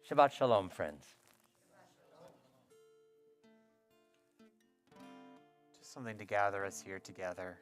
Shabbat Shalom, friends. Just something to gather us here together.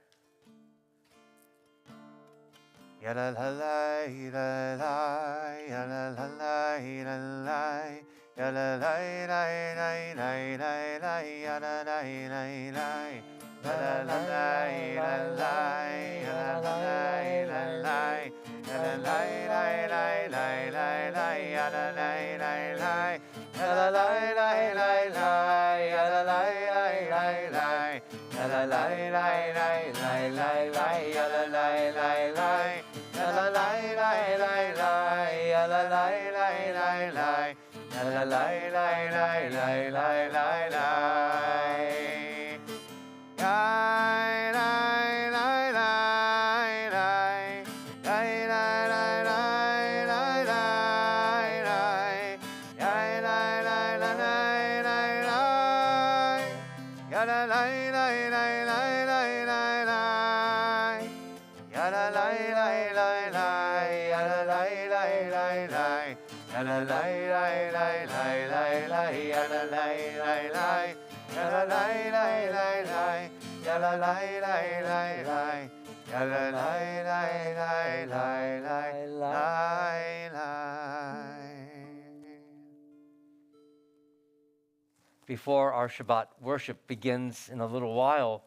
Before our Shabbat worship begins in a little while,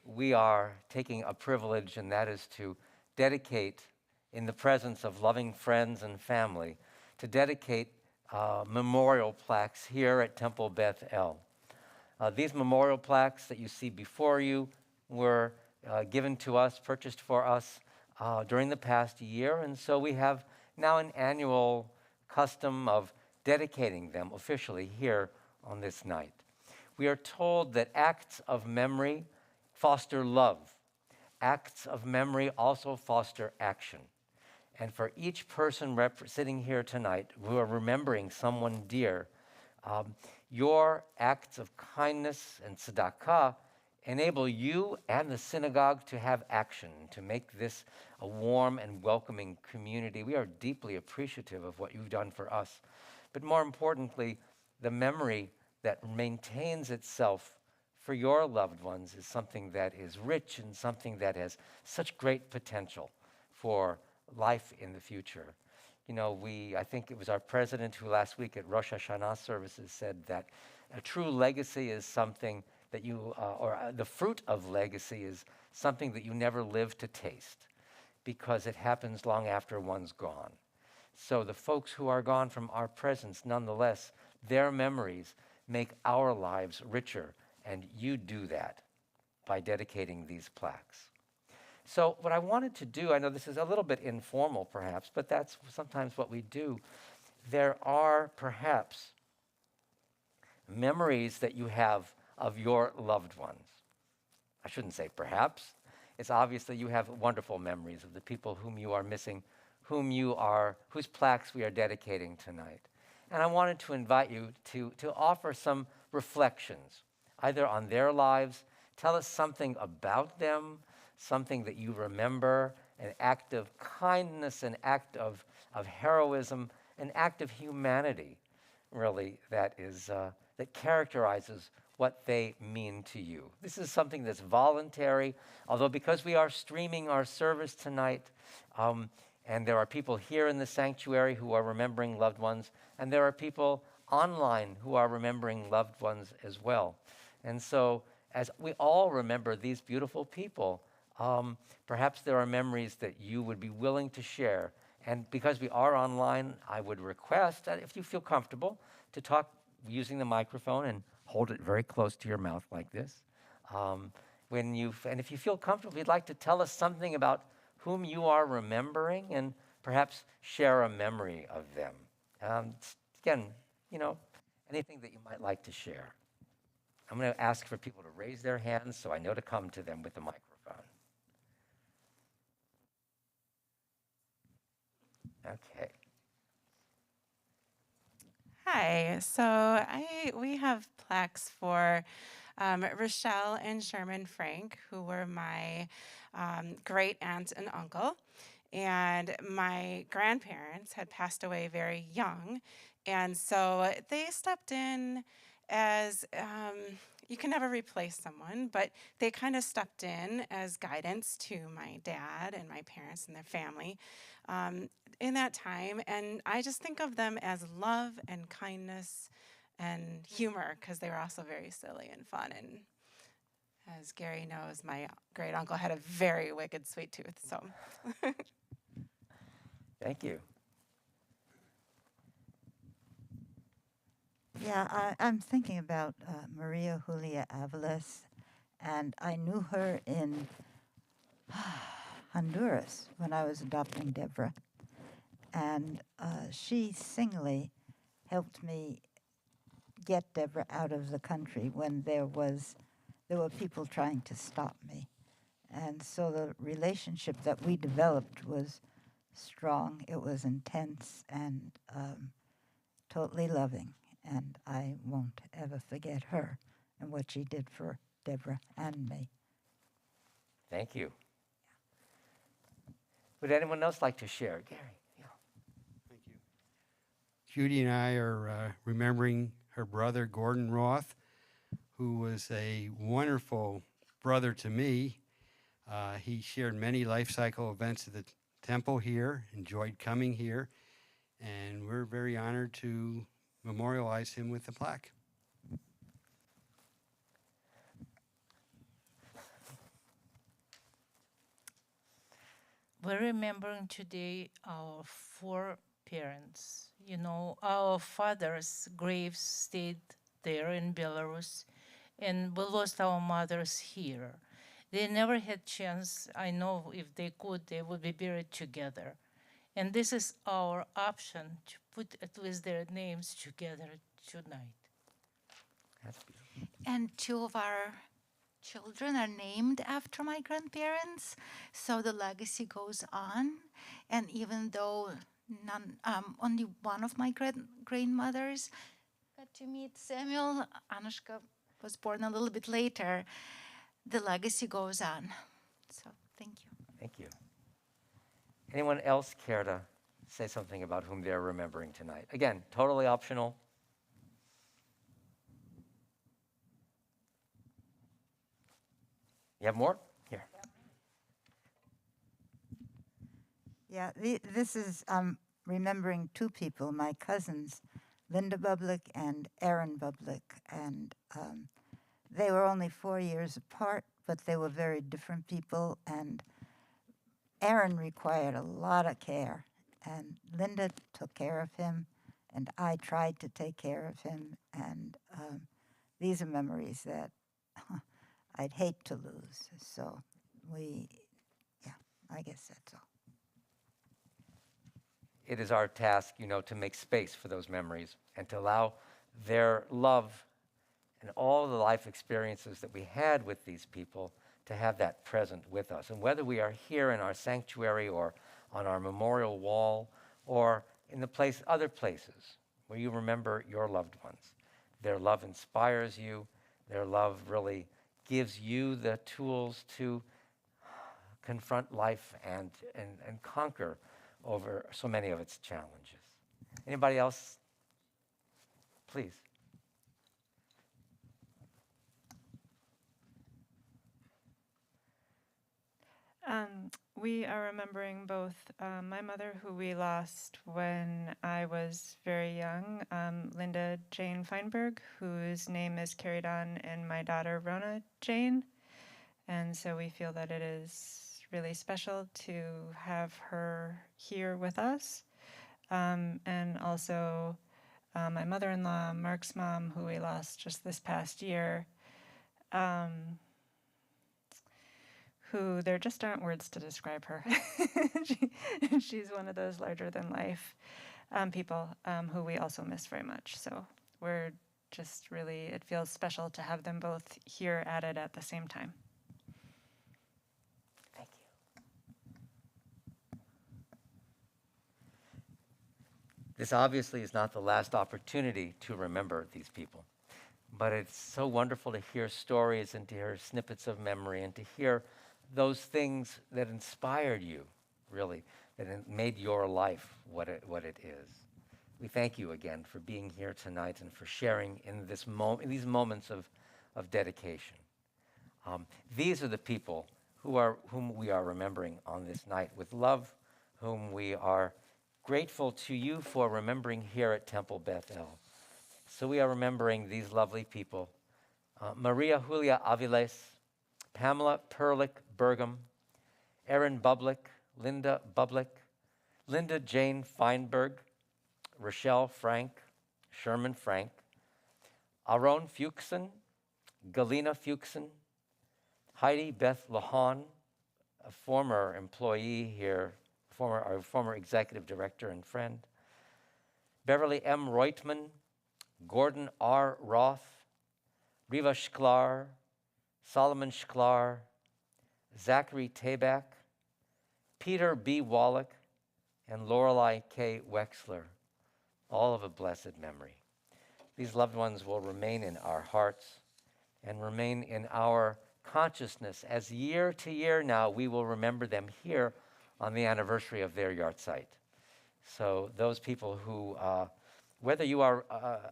we are taking a privilege, and that is to dedicate, in the presence of loving friends and family, to dedicate memorial plaques here at Temple Beth El. These memorial plaques that you see before you were given to us, purchased for us during the past year, and so we have now an annual custom of dedicating them officially here on this night. We are told that acts of memory foster love. Acts of memory also foster action. And for each person sitting here tonight who are remembering someone dear, your acts of kindness and tzedakah enable you and the synagogue to have action, to make this a warm and welcoming community. We are deeply appreciative of what you've done for us. But more importantly, the memory that maintains itself for your loved ones is something that is rich and something that has such great potential for life in the future. You know, I think it was our president who last week at Rosh Hashanah services said that a true legacy is something that the fruit of legacy is something that you never live to taste because it happens long after one's gone. So the folks who are gone from our presence, nonetheless, their memories make our lives richer, and you do that by dedicating these plaques. So what I wanted to do, I know this is a little bit informal perhaps, but that's sometimes what we do. There are perhaps memories that you have of your loved ones. I shouldn't say perhaps. It's obvious that you have wonderful memories of the people whom you are missing, whose plaques we are dedicating tonight. And I wanted to invite you to offer some reflections, either on their lives, tell us something about them, something that you remember, an act of kindness, an act of heroism, an act of humanity, really, that characterizes what they mean to you. This is something that's voluntary, although because we are streaming our service tonight, and there are people here in the sanctuary who are remembering loved ones, and there are people online who are remembering loved ones as well. And so as we all remember these beautiful people, perhaps there are memories that you would be willing to share. And because we are online, I would request that if you feel comfortable to talk using the microphone and hold it very close to your mouth like this. And if you feel comfortable, you'd like to tell us something about whom you are remembering and perhaps share a memory of them. Again, anything that you might like to share. I'm going to ask for people to raise their hands so I know to come to them with the microphone. Okay. Hi. So we have plaques for Rochelle and Sherman Frank, who were my great aunt and uncle. And my grandparents had passed away very young. And so they stepped in as you can never replace someone, but they kind of stepped in as guidance to my dad and my parents and their family in that time. And I just think of them as love and kindness and humor because they were also very silly and fun. And as Gary knows, my great uncle had a very wicked sweet tooth. So Thank you. Yeah, I'm thinking about Maria Julia Avalos, and I knew her in Honduras when I was adopting Deborah, and she singly helped me get Deborah out of the country when there were people trying to stop me, and so the relationship that we developed was strong. It was intense and totally loving. And I won't ever forget her and what she did for Deborah and me. Thank you. Would anyone else like to share? Gary. Yeah. Thank you. Judy and I are remembering her brother, Gordon Roth, who was a wonderful brother to me. He shared many life cycle events at the temple here, enjoyed coming here, and we're very honored to memorialize him with a plaque. We're remembering today our four parents. You know, our father's graves stayed there in Belarus, and we lost our mothers here. They never had chance. I know if they could, they would be buried together. And this is our option to put at least their names together tonight. That's beautiful. And two of our children are named after my grandparents, so the legacy goes on. And even though only one of my grandmothers got to meet Samuel, Anushka was born a little bit later, the legacy goes on. So thank you. Thank you. Anyone else care to say something about whom they're remembering tonight? Again, totally optional. You have more? Here. Yeah, this is remembering two people, my cousins, Linda Bublik and Aaron Bublik, and they were only 4 years apart, but they were very different people, and Aaron required a lot of care, and Linda took care of him, and I tried to take care of him, and these are memories that I'd hate to lose. So I guess that's all. It is our task, to make space for those memories and to allow their love and all the life experiences that we had with these people to have that present with us. And whether we are here in our sanctuary or on our memorial wall or in other places where you remember your loved ones, their love inspires you. Their love really gives you the tools to confront life and conquer over so many of its challenges. Anybody else? Please. We are remembering both my mother, who we lost when I was very young, Linda Jane Feinberg, whose name is carried on in my daughter, Rona Jane. And so we feel that it is really special to have her here with us. And also my mother-in-law, Mark's mom, who we lost just this past year, who there just aren't words to describe her. She's one of those larger-than-life people who we also miss very much. So we're just really, it feels special to have them both here added at the same time. Thank you. This obviously is not the last opportunity to remember these people, but it's so wonderful to hear stories and to hear snippets of memory and to hear those things that inspired you, really, that made your life what it is. We thank you again for being here tonight and for sharing in in these moments of dedication. These are the people whom we are remembering on this night with love, whom we are grateful to you for remembering here at Temple Beth El. So we are remembering these lovely people. Maria Julia Aviles, Pamela Perlich Burgum, Erin Bublick, Linda Bublick, Linda Jane Feinberg, Rochelle Frank, Sherman Frank, Aaron Fuchsen, Galina Fuchsen, Heidi Beth Lahan, a former employee here, our former executive director and friend, Beverly M. Reutman, Gordon R. Roth, Riva Shklar, Solomon Shklar, Zachary Tabak, Peter B. Wallach, and Lorelei K. Wexler, all of a blessed memory. These loved ones will remain in our hearts and remain in our consciousness as year to year now we will remember them here on the anniversary of their yahrzeit. So those people who, whether you are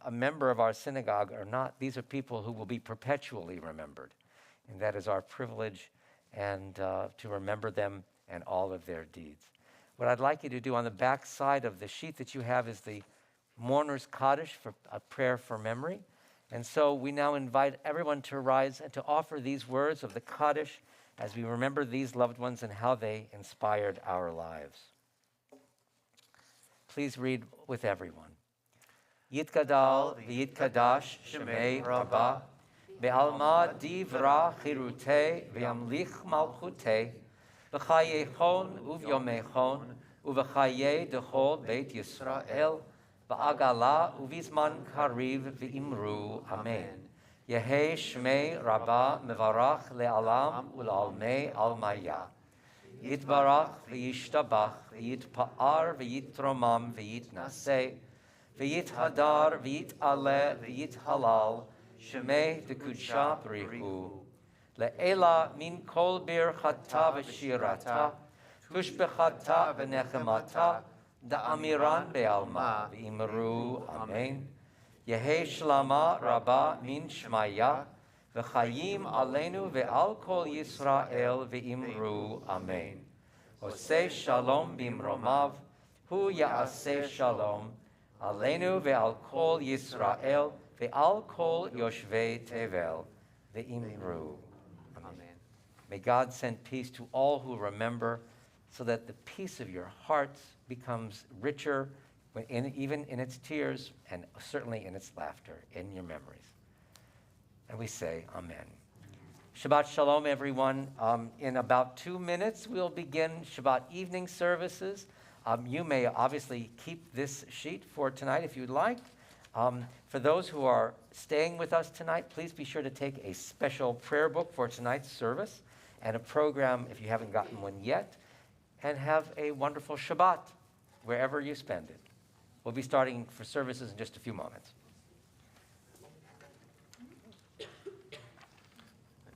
a member of our synagogue or not, these are people who will be perpetually remembered. And that is our privilege, and to remember them and all of their deeds. What I'd like you to do on the back side of the sheet that you have is the Mourner's Cottage, for a prayer for memory. And so we now invite everyone to rise and to offer these words of the Cottage as we remember these loved ones and how they inspired our lives. Please read with everyone. Yitgadal v'yitkadash shemei Rabbah, be'alma divra chirutei v'yamlich malchutei, v'chayechon uvyomechon, uv'chaye dechol beit Yisrael, v'agala uvizman kariv v'imru, amen. Yehei shmei Rabbah mevarach le'alam ul'almei almaya. Yitbarach v'yishtabach v'yitpa'ar v'yitromam v'yitnaseh v'yithadar v'yit'aleh v'yithalal shemei dekudsha b'rihu. Le'ela min kol bir chata v'shirata tushbechata v'nechemata da'amiran be'alma v'imru, amen. Yehei shlama Rabbah min shmaya v'chayim aleinu ve'al kol Yisrael ve'imru, amen. Oseh shalom bimromav, hu ya'aseh shalom, aleinu ve'al kol Yisrael ve'al kol yoshvei tevel ve'imru, amen. May God send peace to all who remember, so that the peace of your hearts becomes richer, even in its tears, and certainly in its laughter, in your memories. And we say, amen. Shabbat Shalom, everyone. In about 2 minutes, we'll begin Shabbat evening services. You may obviously keep this sheet for tonight if you'd like. For those who are staying with us tonight, please be sure to take a special prayer book for tonight's service and a program if you haven't gotten one yet. And have a wonderful Shabbat wherever you spend it. We'll be starting for services in just a few moments.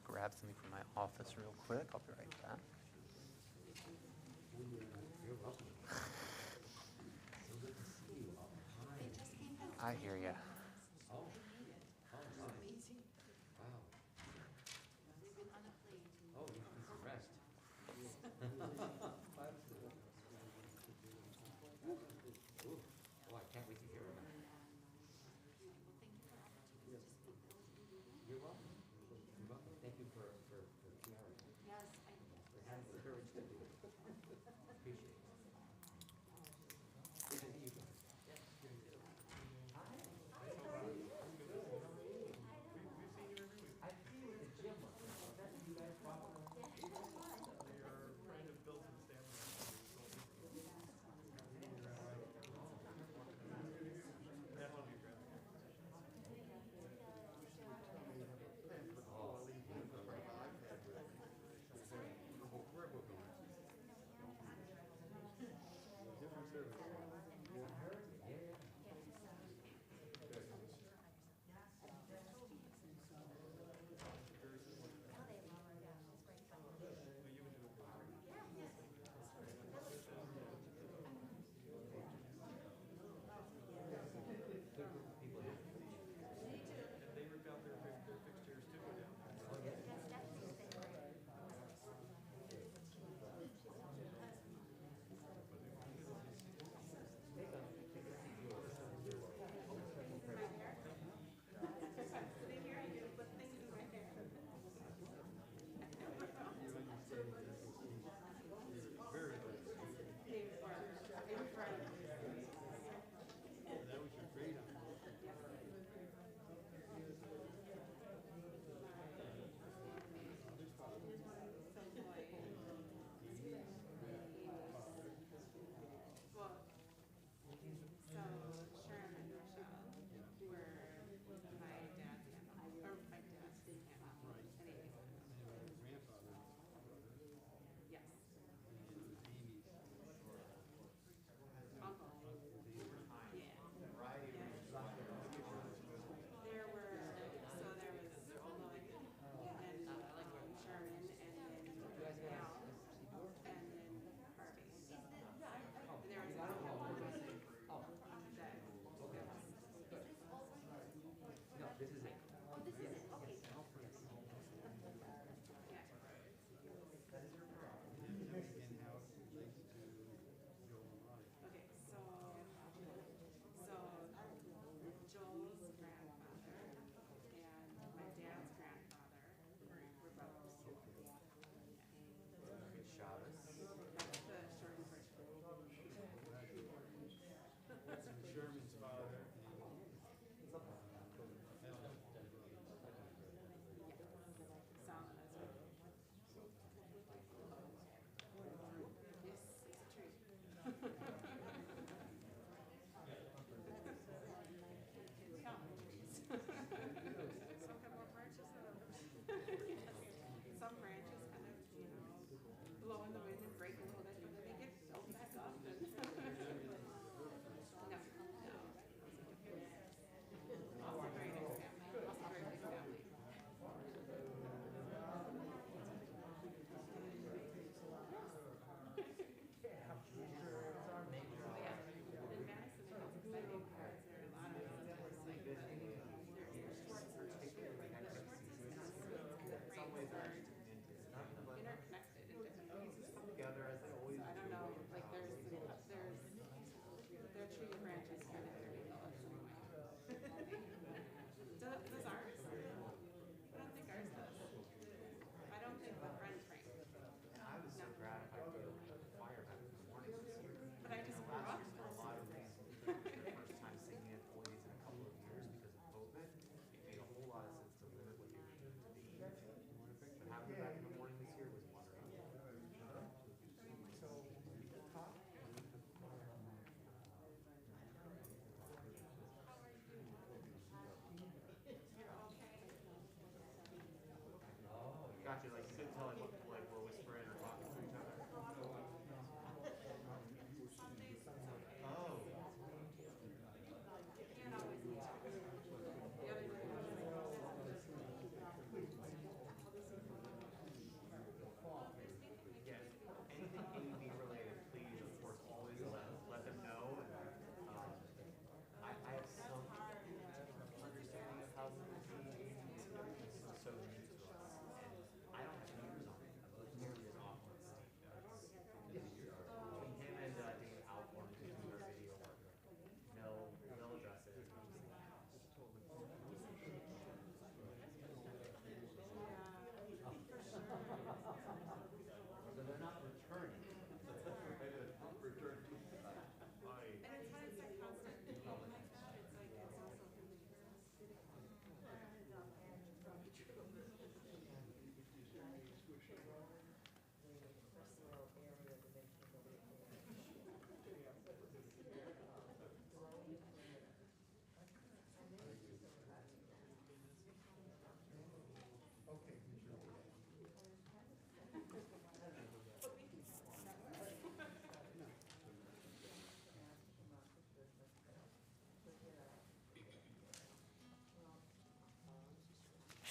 Grab something from my office real quick. I'll be right back. I hear ya.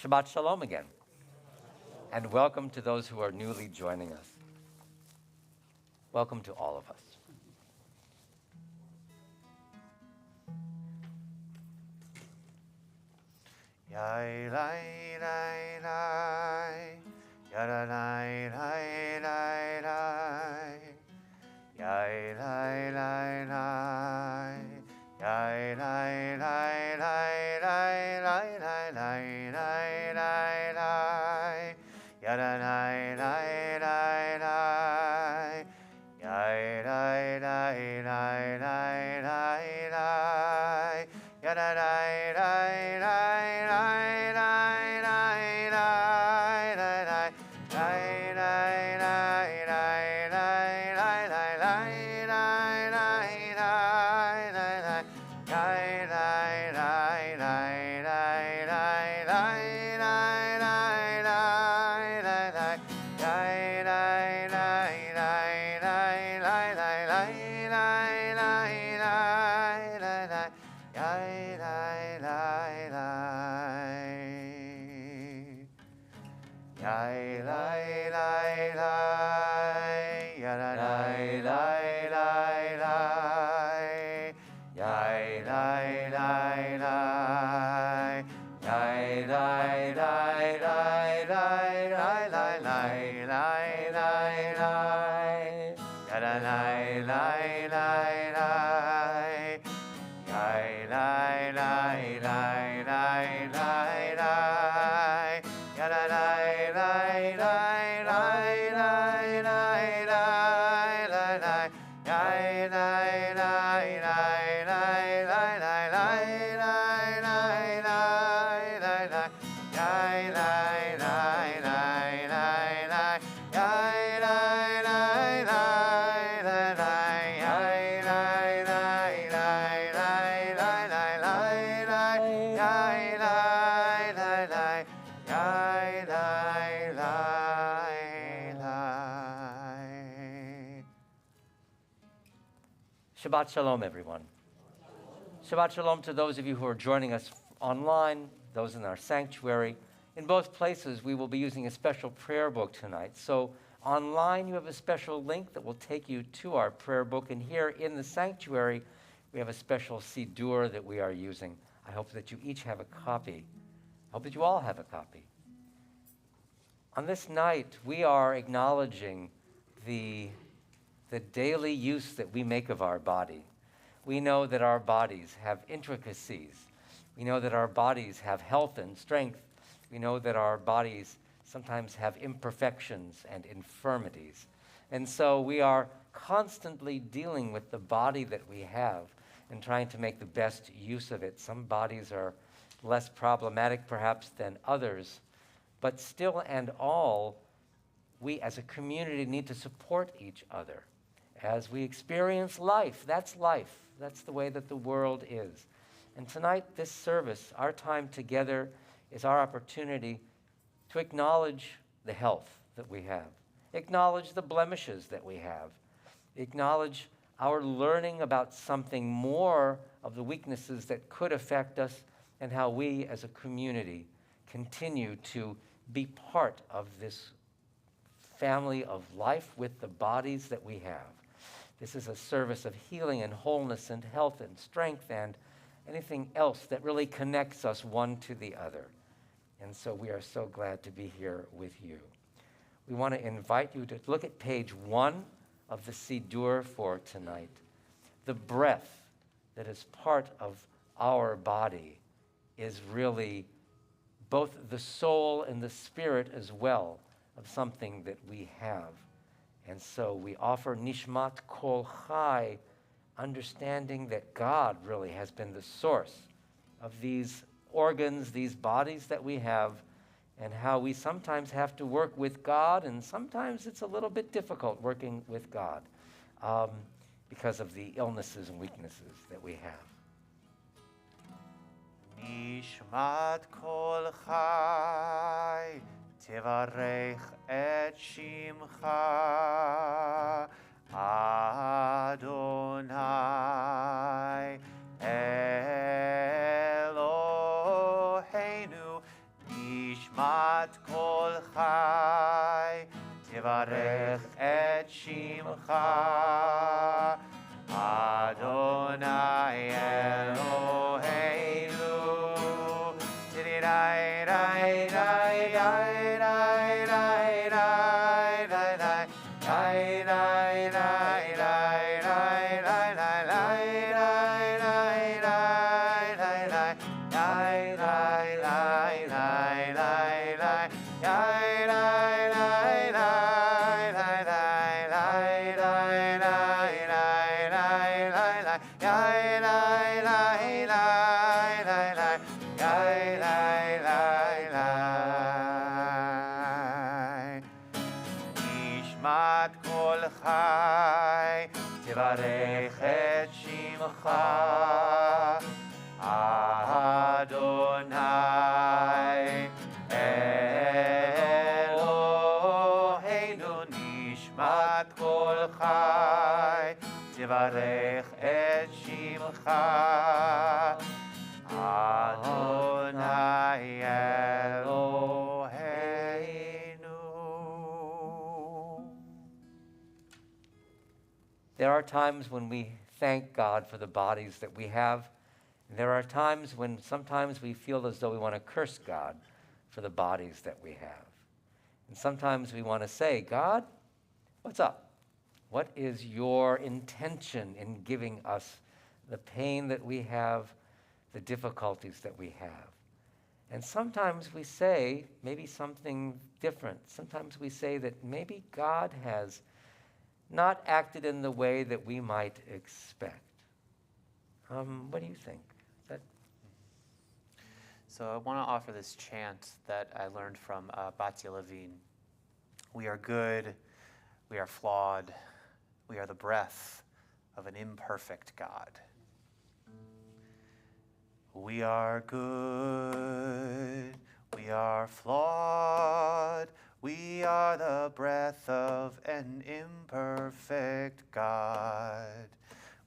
Shabbat Shalom again. And welcome to those who are newly joining us. Welcome to all of us. Shabbat Shalom, everyone. Shabbat Shalom to those of you who are joining us online, those in our sanctuary. In both places, we will be using a special prayer book tonight. So online, you have a special link that will take you to our prayer book. And here in the sanctuary, we have a special siddur that we are using. I hope that you each have a copy. I hope that you all have a copy. On this night, we are acknowledging the daily use that we make of our body. We know that our bodies have intricacies. We know that our bodies have health and strength. We know that our bodies sometimes have imperfections and infirmities. And so we are constantly dealing with the body that we have and trying to make the best use of it. Some bodies are less problematic perhaps than others, but still and all, we as a community need to support each other. As we experience life. That's the way that the world is. And tonight, this service, our time together, is our opportunity to acknowledge the health that we have, acknowledge the blemishes that we have, acknowledge our learning about something more of the weaknesses that could affect us, and how we as a community continue to be part of this family of life with the bodies that we have. This is a service of healing and wholeness and health and strength and anything else that really connects us one to the other. And so we are so glad to be here with you. We want to invite you to look at page 1 of the Siddur for tonight. The breath that is part of our body is really both the soul and the spirit as well of something that we have. And so we offer Nishmat Kol Chai, understanding that God really has been the source of these organs, these bodies that we have, and how we sometimes have to work with God, and sometimes it's a little bit difficult working with God because of the illnesses and weaknesses that we have. Nishmat Kol Chai Tevarech et Shimcha Adonai Eloheinu Nishmat nishmat kol chai, tivarech et shimcha, Adonai Eloheinu, tirai rai rai rai rai rai rai rai rai rai rai rai rai rai rai Nishmat kol chai, tivarech et shimcha, Adonai Eloheinu. Nishmat kol chai, tivarech et shimcha, Adonai Eloheinu. There are times when we thank God for the bodies that we have. And there are times when sometimes we feel as though we want to curse God for the bodies that we have. And sometimes we want to say, God, what's up? What is your intention in giving us the pain that we have, the difficulties that we have? And sometimes we say maybe something different. Sometimes we say that maybe God has not acted in the way that we might expect. What do you think? So I want to offer this chant that I learned from Batya Levine. We are good, we are flawed, we are the breath of an imperfect God. We are good, we are flawed, we are the breath of an imperfect God.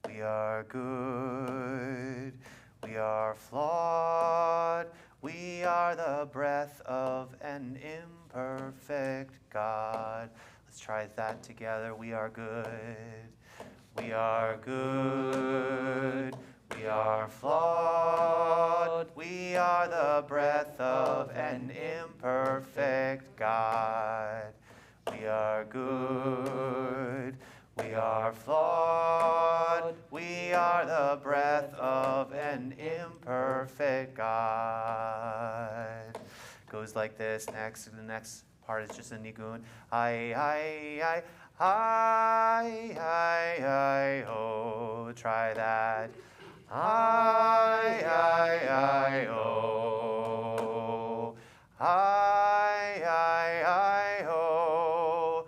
We are good, we are flawed, we are the breath of an imperfect God. Let's try that together. We are good, we are good, we are flawed, we are the breath of an imperfect God. We are good, we are flawed, we are the breath of an imperfect God. Goes like this. Next, the next part is just a nigun. I, oh. Try that. I, oh. I, oh.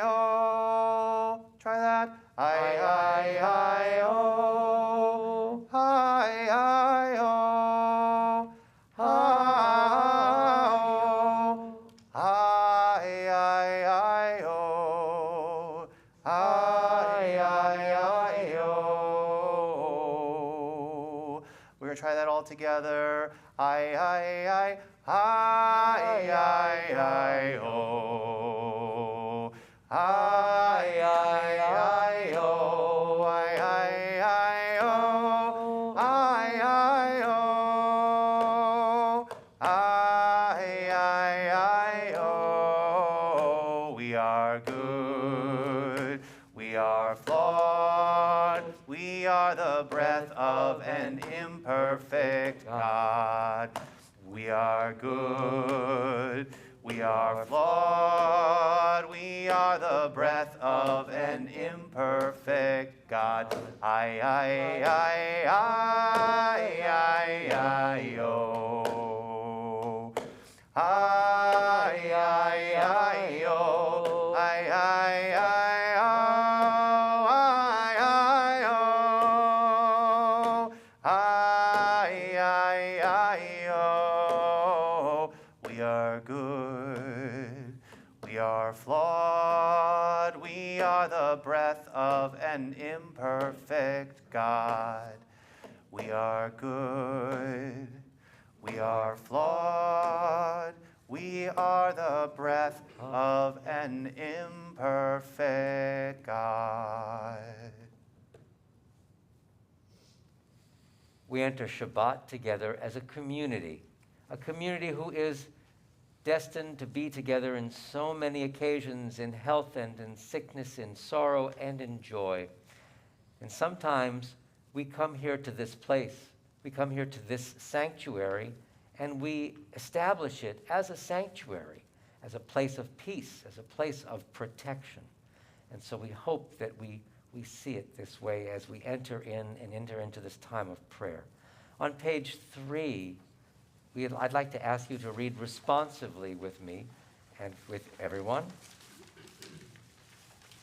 I-oh. Try that. I-oh. I-oh. I-oh. I-oh. I-oh. We're going to try that all together. I-oh. I-oh. We are good, we are flawed, we are the breath of an imperfect God. We are good, we are flawed, we are the breath of an imperfect God. I-oh. I-oh. I-oh. We are good, we are flawed, we are the breath of an imperfect God. We are good. We are flawed. We are the breath of an imperfect God. We enter Shabbat together as a community who is destined to be together in so many occasions, in health and in sickness, in sorrow and in joy. And sometimes we come here to this place, we come here to this sanctuary, and we establish it as a sanctuary, as a place of peace, as a place of protection. And so we hope that we see it this way as we enter into this time of prayer. On page 3, I'd like to ask you to read responsively with me and with everyone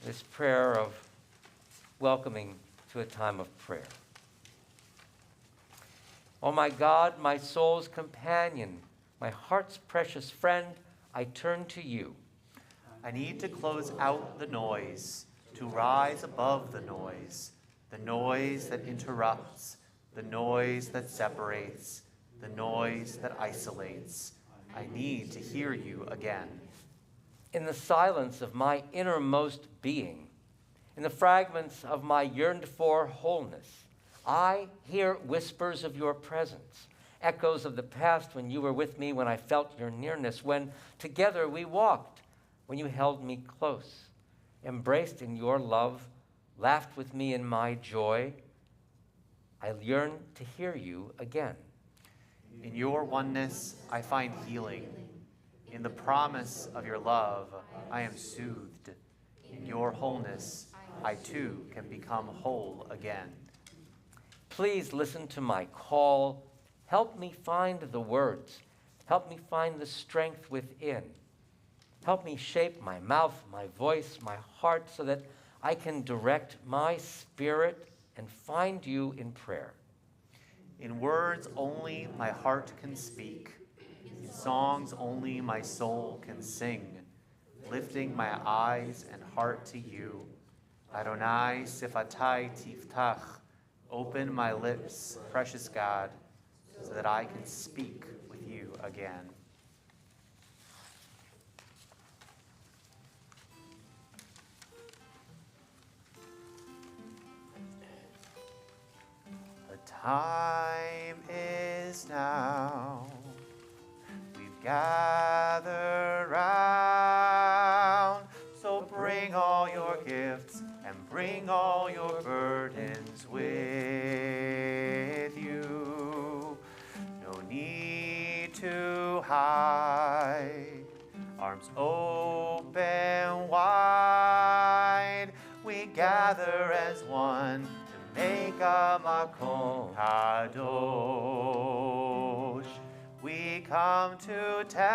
this prayer of welcoming to a time of prayer. Oh my God, my soul's companion, my heart's precious friend, I turn to you. I need to close out the noise, to rise above the noise that interrupts, the noise that separates, the noise that isolates. I need to hear you again. In the silence of my innermost being, in the fragments of my yearned-for wholeness, I hear whispers of your presence, echoes of the past when you were with me, when I felt your nearness, when together we walked, when you held me close, embraced in your love, laughed with me in my joy. I yearn to hear you again. In your oneness, I find healing. In the promise of your love, I am soothed. In your wholeness, I too can become whole again. Please listen to my call. Help me find the words. Help me find the strength within. Help me shape my mouth, my voice, my heart, so that I can direct my spirit and find you in prayer. In words only my heart can speak. In songs only my soul can sing, lifting my eyes and heart to you. Adonai sifatai tiftach. Open my lips, precious God, so that I can speak with you again. The time is now. We've gathered round, so bring all your gifts and bring all your burdens with you. No need to hide, arms open wide. We gather as one to make a makom kadosh. We come to tell,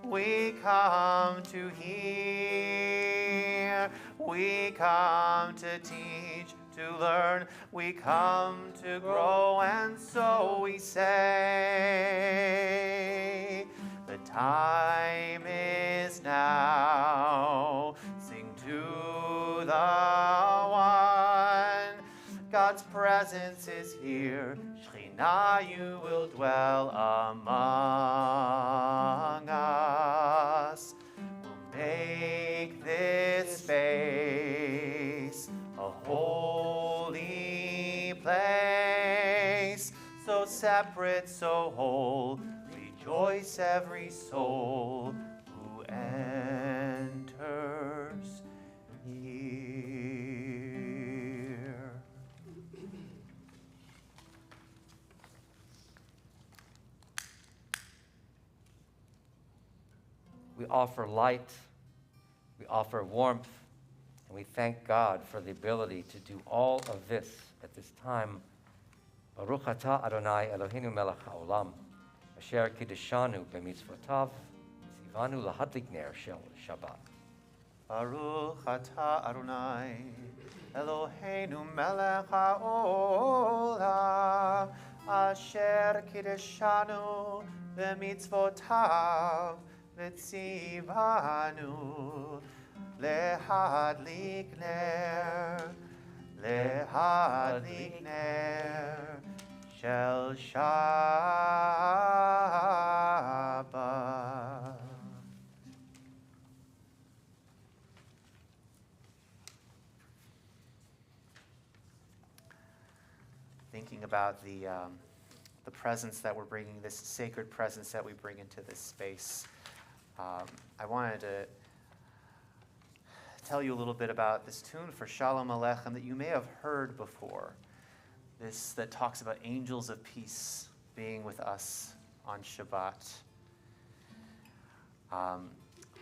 we come to hear, we come to teach, to learn, we come to grow, and so we say, the time is now. Sing to the one. God's presence is here. Shekhinah, you will dwell among us. We'll make this space a holy place, so separate, so whole. Rejoice every soul who enters here. We offer light, we offer warmth, and we thank God for the ability to do all of this at this time. Baruch atah Adonai Eloheinu melech haolam, asher kiddushanu b'mitzvotav, tzivanu lahadlik ner shel Shabbat. Baruch atah Adonai Eloheinu melech haolam, asher kiddushanu b'mitzvotav, v'tzivanu lehadlik ner thinking about the presence that we're bringing, this sacred presence that we bring into this space, I wanted to tell you a little bit about this tune for Shalom Aleichem that you may have heard before. This that talks about angels of peace being with us on Shabbat.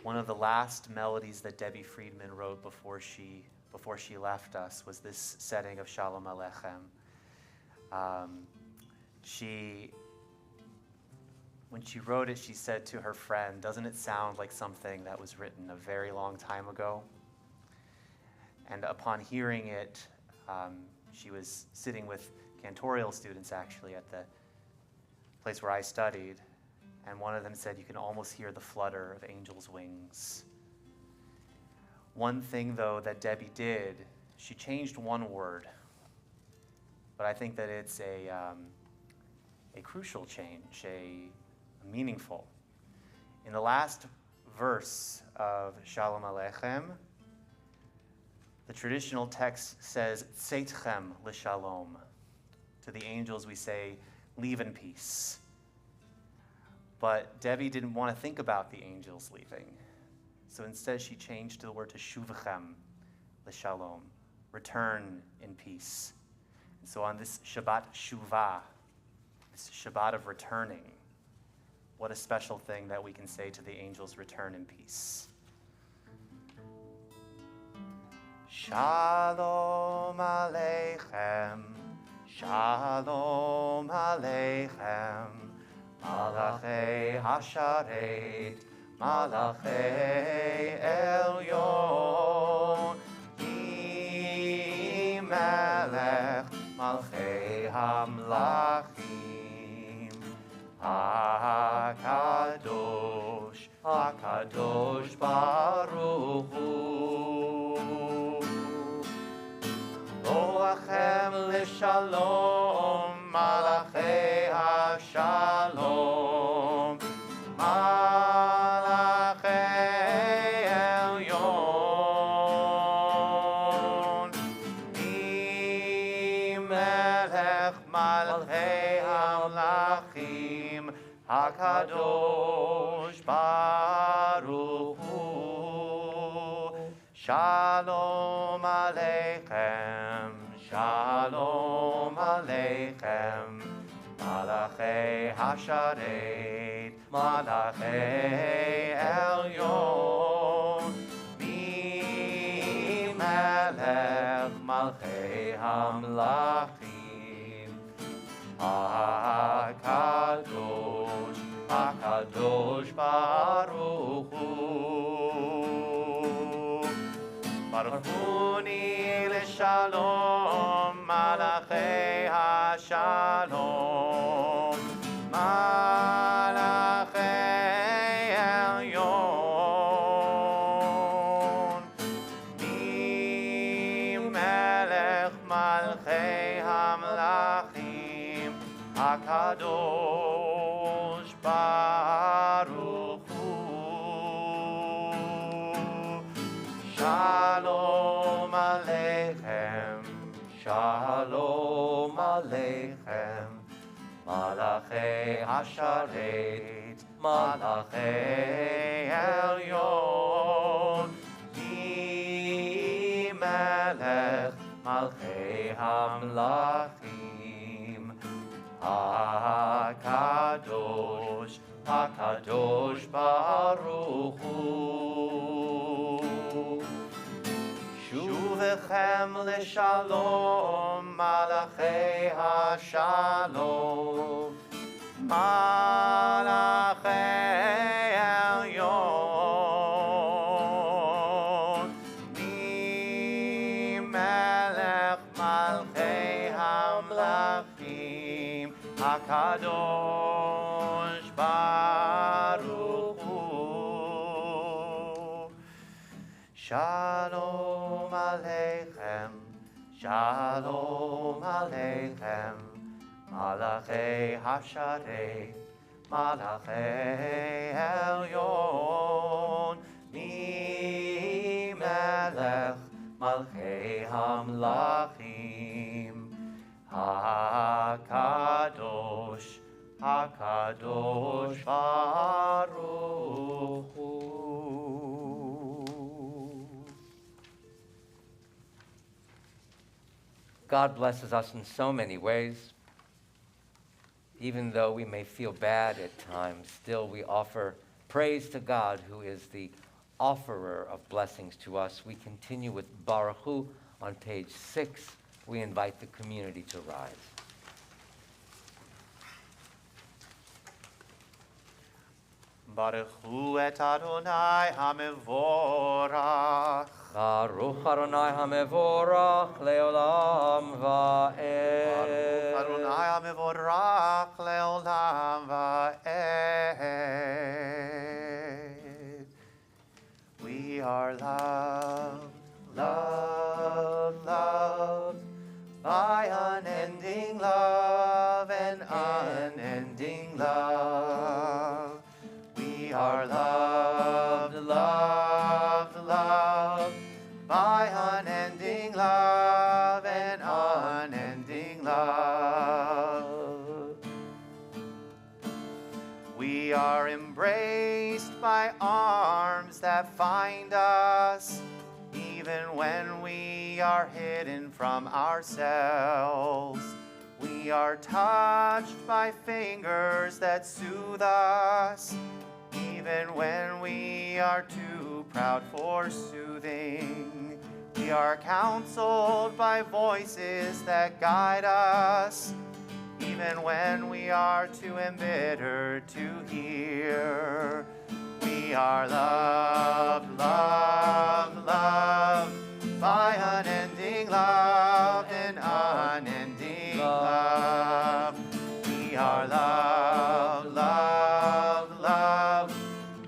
One of the last melodies that Debbie Friedman wrote before she left us was this setting of Shalom Aleichem. When she wrote it, she said to her friend, "Doesn't it sound like something that was written a very long time ago?" And upon hearing it, she was sitting with cantorial students actually at the place where I studied, and one of them said, "You can almost hear the flutter of angels' wings." One thing, though, that Debbie did, she changed one word, but I think that it's a crucial change, a meaningful. In the last verse of Shalom Aleichem, the traditional text says, "Tzeitchem l'shalom." To the angels we say, "Leave in peace." But Debbie didn't want to think about the angels leaving. So instead she changed the word to Shuvachem l'shalom, return in peace. And so on this Shabbat Shuvah, this Shabbat of returning, what a special thing that we can say to the angels, return in peace. Shalom Aleichem, Shalom Aleichem, Malachei Hasharet, Malachei Elyon, Ki Melech, Malchei Hamlachim, HaKadosh, HaKadosh Baruch Hu. Loachem l'shalom, Malachei HaShalom, Malachei Elyon, Melech Malchei Hamlachim, HaKadosh Baruch Hu. Shalom Aleichem, Shalom Aleichem, Malachei Hasharet, Malachei Elyon, Melech Malchei Hamlachim, HaKadosh, HaKadosh Baruch Hu. Baruch Huni l'shalom, Malachei HaShalom, Malachei Elyon, Melech Malchei Hamlachim, HaKadosh Baruch Hu. Shalom Aleichem, Shalom Aleichem, Malachei Hasharet, Malachei Elyon, Melech Malchei Hamlachim, HaKadosh, HaKadosh Baruch Hu. Shuvachem l'shalom, Malachei HaShalom, Malachei Elyon, Melech Malchei Hamlachim, HaKadosh Baruch Hu. Shalom Aleichem, Shalom Aleichem, Malachei Hasharet, Malachei Elyon, Melech Malchei Hamlachim, HaKadosh, HaKadosh Baruch Hu. God blesses us in so many ways. Even though we may feel bad at times, still we offer praise to God, who is the offerer of blessings to us. We continue with Baruch Hu on page 6. We invite the community to rise. Baruch Hu et Adonai HaMevorach. Baruch Adonai HaMevorach leolam va'ed. Baruch Adonai HaMevorach leolam va'ed. We are loved, loved, loved by unending love and unending love. We are loved, loved, loved by unending love and unending love. We are embraced by arms that find us, even when we are hidden from ourselves. We are touched by fingers that soothe us, even when we are too proud for soothing. We are counseled by voices that guide us, even when we are too embittered to hear. We are loved, loved, loved by unending love and unending love. We are loved, loved, loved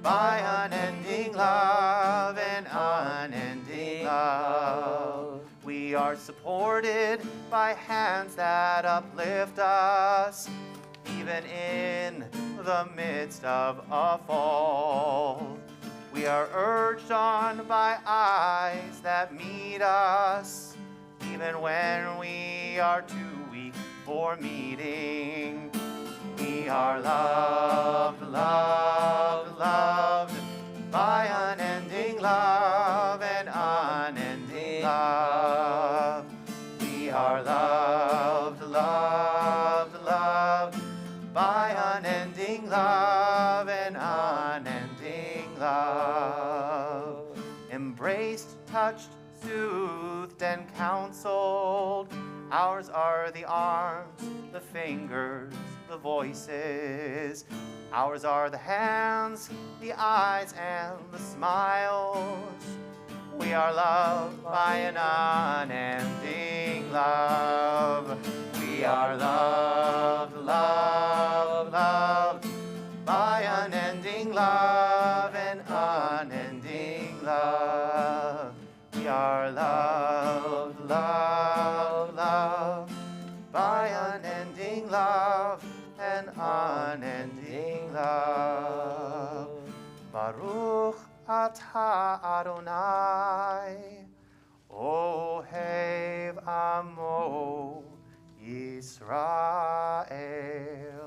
by unending love and unending love. We are supported by hands that uplift us, even in the midst of a fall. We are urged on by eyes that meet us, even when we are too weak for meeting. We are loved, loved, loved by unending love and unending love. We are loved, loved, loved by unending love and unending love. Embraced, touched, soothed, and counseled. Ours are the arms, the fingers, the voices. Ours are the hands, the eyes, and the smiles. We are loved by an unending love. We are loved, loved, loved by unending love and unending love. We are loved, loved, loved by unending love and unending love. Baruch atah Adonai, Ohev Amo Yisrael.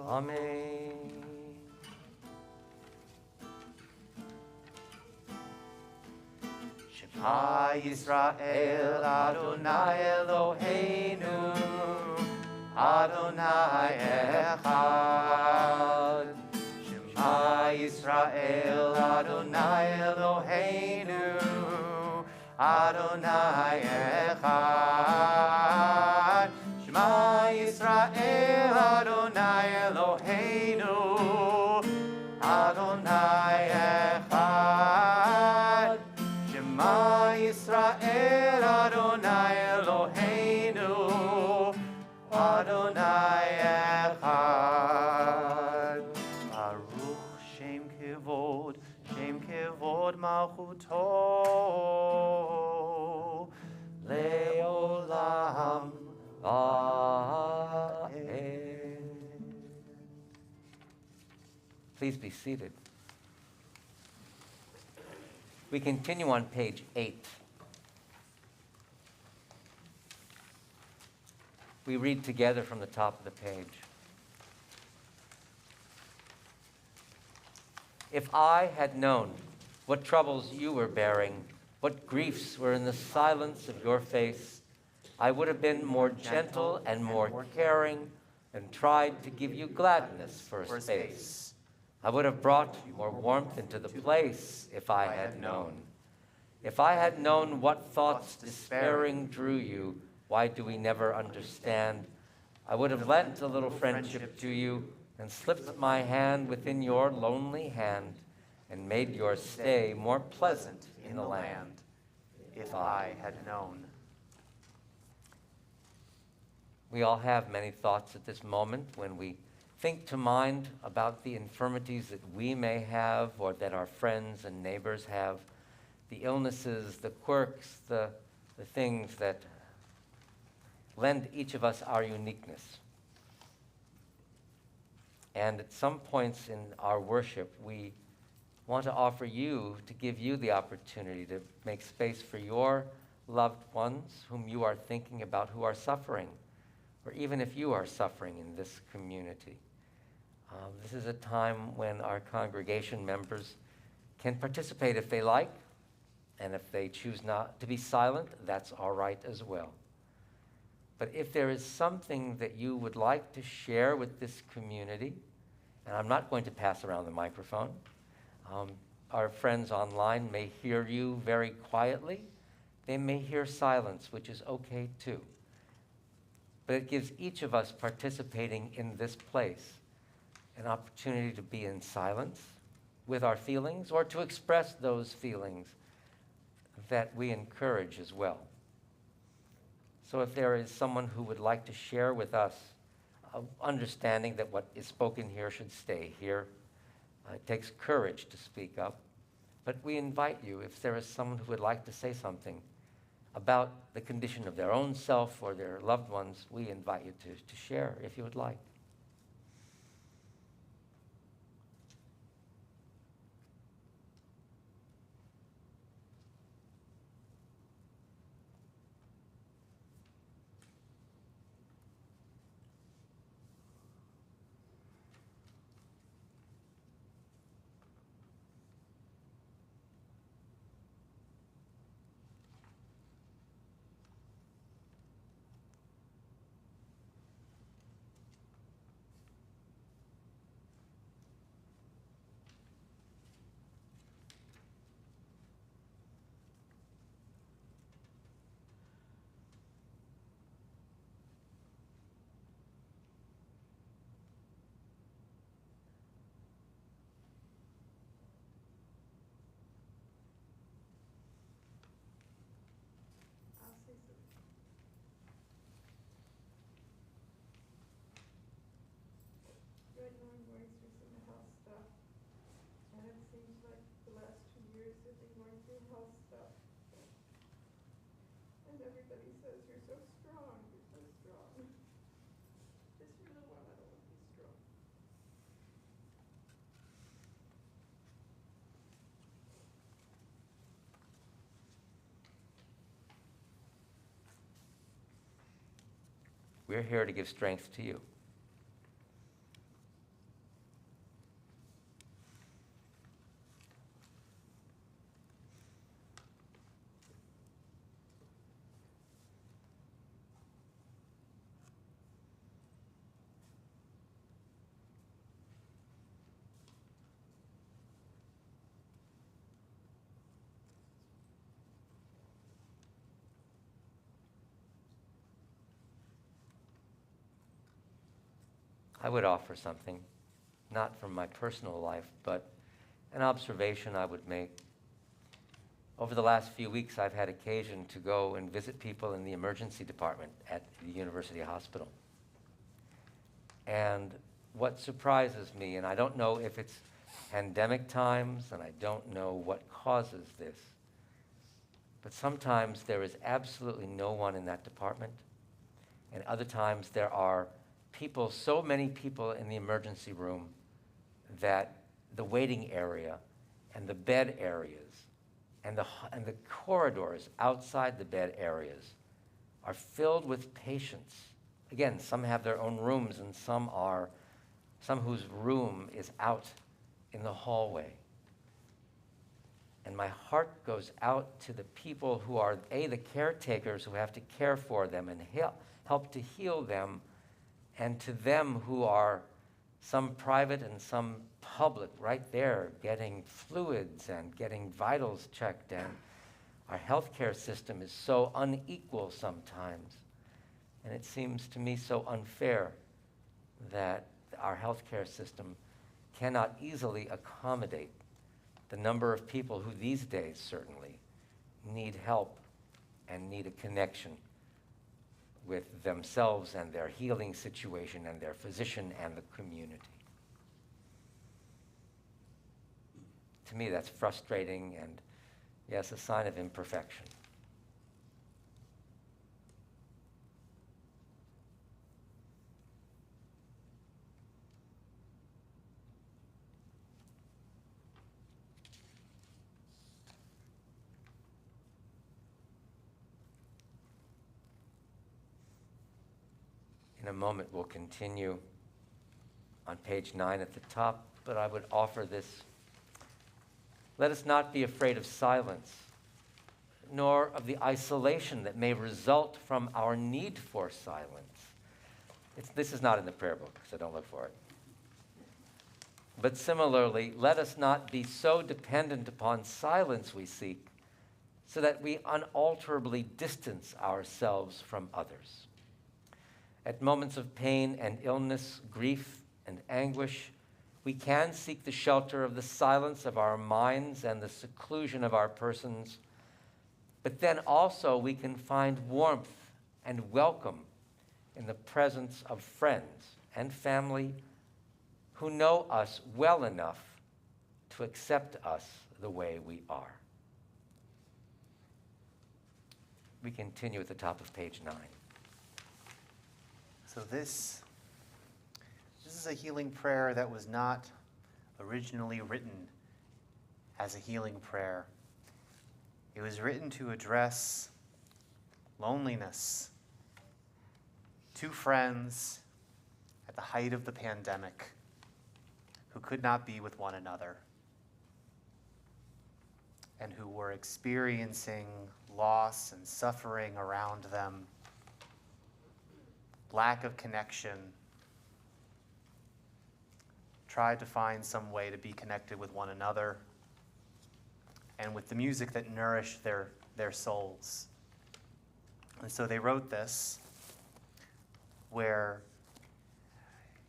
Amen. Shema Yisrael, Adonai Eloheinu, Adonai Echad. Shema Yisrael, Adonai Eloheinu, Adonai Echad. Shema Yisrael, Adonai Eloheinu, Adonai Echad. Shema Yisrael, Adonai Eloheinu, Adonai Echad. Baruch Shem Kevod Malchuto, Leolam Va'ed. Please be seated. We continue on page 8. We read together from the top of the page. If I had known what troubles you were bearing, what griefs were in the silence of your face, I would have been more gentle and more caring and tried to give you gladness for a space. I would have brought more warmth into the place if I had known. If I had known what thoughts despairing drew you, why do we never understand? I would have lent a little friendship to you and slipped my hand within your lonely hand and made your stay more pleasant in the land, if I had known. We all have many thoughts at this moment when we think to mind about the infirmities that we may have or that our friends and neighbors have, the illnesses, the quirks, the things that lend each of us our uniqueness. And at some points in our worship, we want to offer you, to give you the opportunity to make space for your loved ones whom you are thinking about who are suffering, or even if you are suffering in this community. This is a time when our congregation members can participate if they like, and if they choose not to be silent, that's all right as well. But if there is something that you would like to share with this community, and I'm not going to pass around the microphone, our friends online may hear you very quietly. They may hear silence, which is okay too. But it gives each of us participating in this place an opportunity to be in silence with our feelings or to express those feelings that we encourage as well. So if there is someone who would like to share with us, understanding that what is spoken here should stay here, it takes courage to speak up, but we invite you, if there is someone who would like to say something about the condition of their own self or their loved ones, we invite you to share if you would like. Right now I'm going through some health stuff, and it seems like the last 2 years have been going through health stuff. And everybody says, you're so strong, you're so strong. Just for a little while I don't want to be strong. We're here to give strength to you. I would offer something, not from my personal life, but an observation I would make. Over the last few weeks, I've had occasion to go and visit people in the emergency department at the University Hospital. And what surprises me, and I don't know if it's pandemic times, and I don't know what causes this, but sometimes there is absolutely no one in that department, and other times there are people, so many people in the emergency room that the waiting area and the bed areas and the corridors outside the bed areas are filled with patients Again, some have their own rooms and some whose room is out in the hallway. And my heart goes out to the people who are, the caretakers who have to care for them and help to heal them, and to them who are some private and some public, right there, getting fluids and getting vitals checked. And our healthcare system is so unequal sometimes. And it seems to me so unfair that our healthcare system cannot easily accommodate the number of people who these days certainly need help and need a connection with themselves and their healing situation and their physician and the community. To me, that's frustrating and, yes, a sign of imperfection. In a moment, we'll continue on page 9 at the top, but I would offer this. Let us not be afraid of silence, nor of the isolation that may result from our need for silence. This is not in the prayer book, so don't look for it. But similarly, let us not be so dependent upon silence we seek, so that we unalterably distance ourselves from others. At moments of pain and illness, grief and anguish, we can seek the shelter of the silence of our minds and the seclusion of our persons, but then also we can find warmth and welcome in the presence of friends and family who know us well enough to accept us the way we are. We continue at the top of page 9. So this is a healing prayer that was not originally written as a healing prayer. It was written to address loneliness. Two friends at the height of the pandemic who could not be with one another and who were experiencing loss and suffering around them, lack of connection, tried to find some way to be connected with one another and with the music that nourished their souls. And so they wrote this, where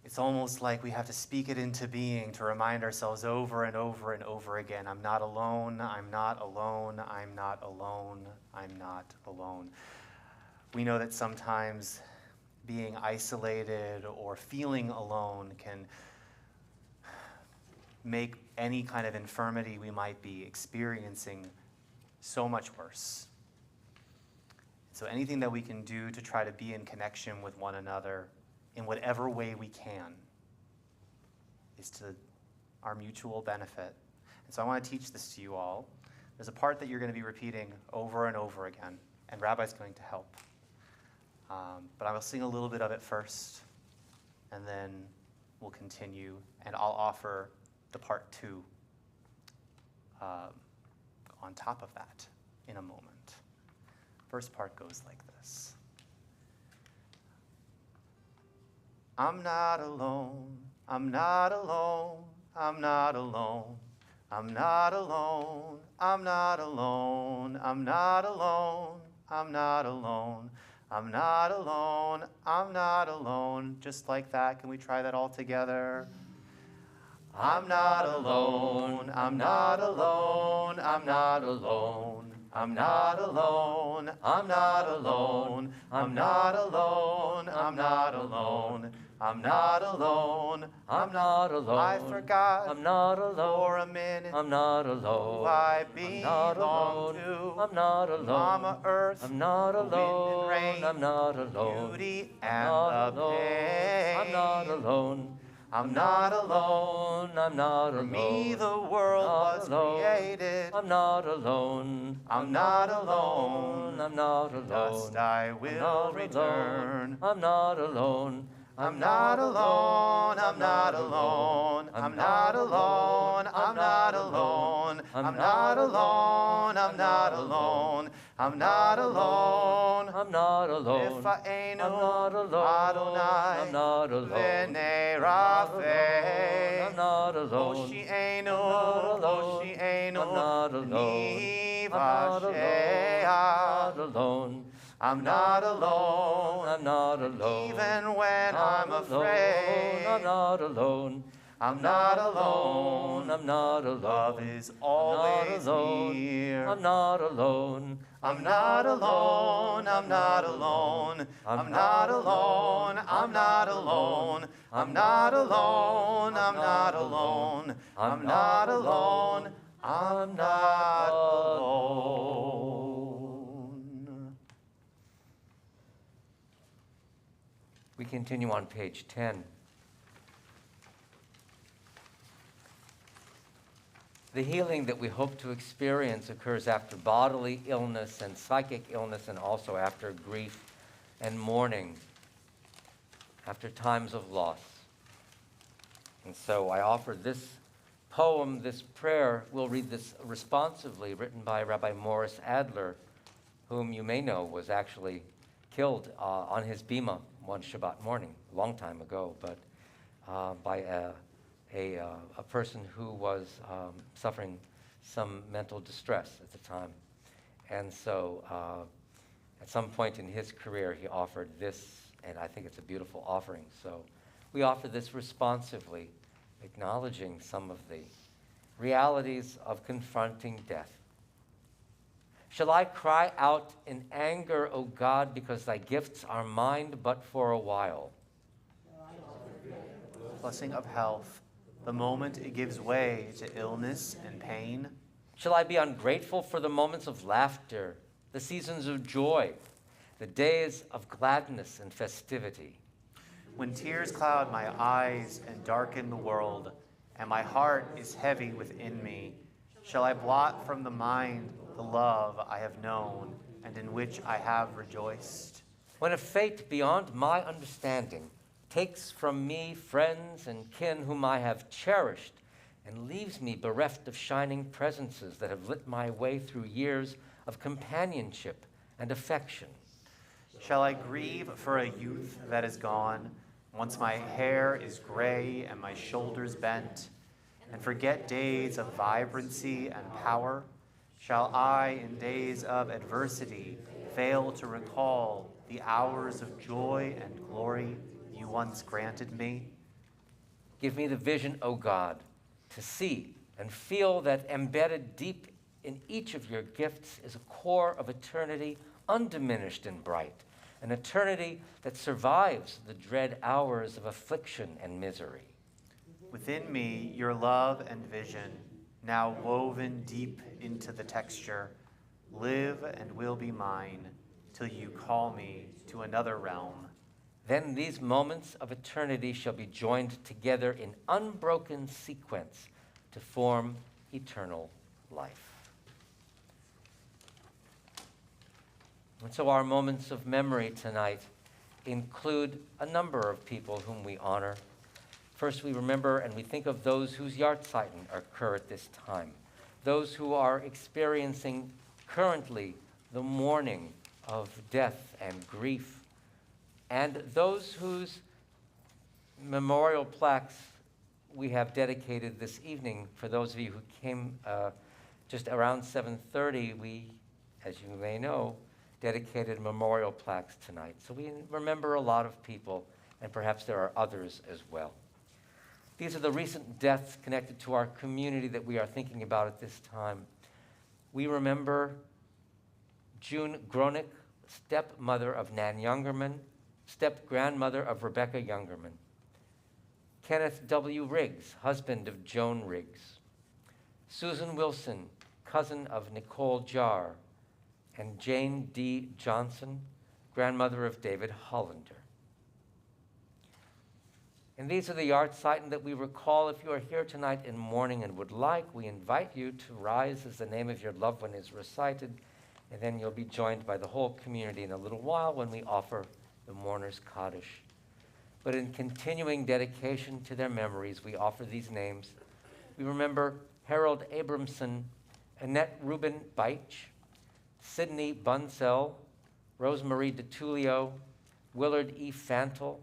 it's almost like we have to speak it into being to remind ourselves over and over and over again, I'm not alone, I'm not alone, I'm not alone, I'm not alone. We know that sometimes being isolated or feeling alone can make any kind of infirmity we might be experiencing so much worse. So anything that we can do to try to be in connection with one another in whatever way we can is to our mutual benefit. And so I want to teach this to you all. There's a part that you're going to be repeating over and over again, and Rabbi's going to help. But I will sing a little bit of it first, and then we'll continue, and I'll offer the part 2 on top of that in a moment. First part goes like this. I'm not alone, I'm not alone, I'm not alone, I'm not alone, I'm not alone, I'm not alone, I'm not alone. I'm not alone, I'm not alone. Just like that, can we try that all together? I'm not alone, I'm not alone, I'm not alone. I'm not alone, I'm not alone, I'm not alone, I'm not alone. I'm not alone, I'm not alone. I forgot I'm not alone. for a minute I'm not alone. who I I'm not belong alone. to. I'm not alone. Mama Earth, I'm not the wind and alone. rain, I'm not alone. beauty I'm and not the alone. pain. I'm not alone. I'm not alone. I'm not For alone. me the world Not was alone. created. I'm not alone. I'm not alone. I'm not alone. Dust I I'm will not return. alone. I'm not alone. I'm not alone. I'm not alone. I'm not alone. I'm not alone. I'm not alone. I'm not alone. I'm not alone. I'm not alone. If I ain't I'm not alone. Adonai, I'm not alone. V'nei I'm Raphe. not alone. Hoshi'enu, I'm not Hoshi'enu, alone. Ni I'm not Vashea. alone. I'm not alone. I'm not alone. Even when I'm afraid. I'm not alone. I'm not alone. I'm not alone. Love is always alone. near. I'm not alone. I'm not alone. I'm not alone. I'm not alone. I'm not alone. I'm not alone. I'm not alone. I'm not alone. I'm not alone. We continue on page 10. The healing that we hope to experience occurs after bodily illness and psychic illness, and also after grief and mourning, after times of loss. And so I offer this poem, this prayer. We'll read this responsively, written by Rabbi Morris Adler, whom you may know was actually killed on his bima one Shabbat morning, a long time ago, but by a person who was suffering some mental distress at the time. And so at some point in his career, he offered this, and I think it's a beautiful offering. So we offer this responsively, acknowledging some of the realities of confronting death. Shall I cry out in anger, O God, because thy gifts are mine but for a while? Blessing of health, the moment it gives way to illness and pain. Shall I be ungrateful for the moments of laughter, the seasons of joy, the days of gladness and festivity? When tears cloud my eyes and darken the world, and my heart is heavy within me, shall I blot from the mind the love I have known and in which I have rejoiced? When a fate beyond my understanding takes from me friends and kin whom I have cherished, and leaves me bereft of shining presences that have lit my way through years of companionship and affection. Shall I grieve for a youth that is gone, once my hair is gray and my shoulders bent, and forget days of vibrancy and power? Shall I, in days of adversity, fail to recall the hours of joy and glory you once granted me? Give me the vision, O God, to see and feel that embedded deep in each of your gifts is a core of eternity, undiminished and bright, an eternity that survives the dread hours of affliction and misery. Within me, your love and vision, now woven deep into the texture, live and will be mine till you call me to another realm. Then these moments of eternity shall be joined together in unbroken sequence to form eternal life. And so our moments of memory tonight include a number of people whom we honor. First, we remember and we think of those whose Yahrzeichen occur at this time, those who are experiencing currently the mourning of death and grief, and those whose memorial plaques we have dedicated this evening. For those of you who came just around 7:30, we, as you may know, dedicated memorial plaques tonight. So we remember a lot of people, and perhaps there are others as well. These are the recent deaths connected to our community that we are thinking about at this time. We remember June Gronick, stepmother of Nan Youngerman, step-grandmother of Rebecca Youngerman. Kenneth W. Riggs, husband of Joan Riggs. Susan Wilson, cousin of Nicole Jarr. And Jane D. Johnson, grandmother of David Hollander. And these are the Yartzeiten that we recall. If you are here tonight in mourning and would like, we invite you to rise as the name of your loved one is recited, and then you'll be joined by the whole community in a little while when we offer the mourner's Cottage. But in continuing dedication to their memories, we offer these names. We remember Harold Abramson, Annette Rubin Beich, Sidney Bunsell, Rosemarie DeTulio, Willard E. Fantle,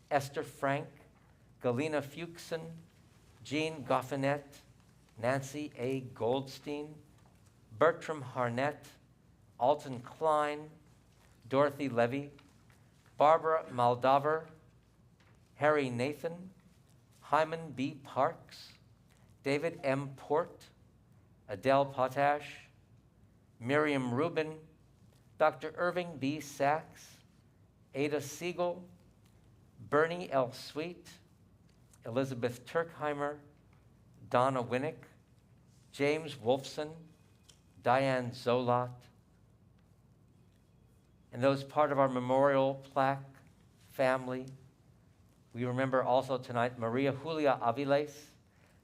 Esther Frank, Galena Fuchsen, Jean Goffinet, Nancy A. Goldstein, Bertram Harnett, Alton Klein, Dorothy Levy, Barbara Moldaver, Harry Nathan, Hyman B. Parks, David M. Port, Adele Potash, Miriam Rubin, Dr. Irving B. Sachs, Ada Siegel, Bernie L. Sweet, Elizabeth Turkheimer, Donna Winnick, James Wolfson, Diane Zolot, and those part of our memorial plaque family. We remember also tonight Maria Julia Aviles,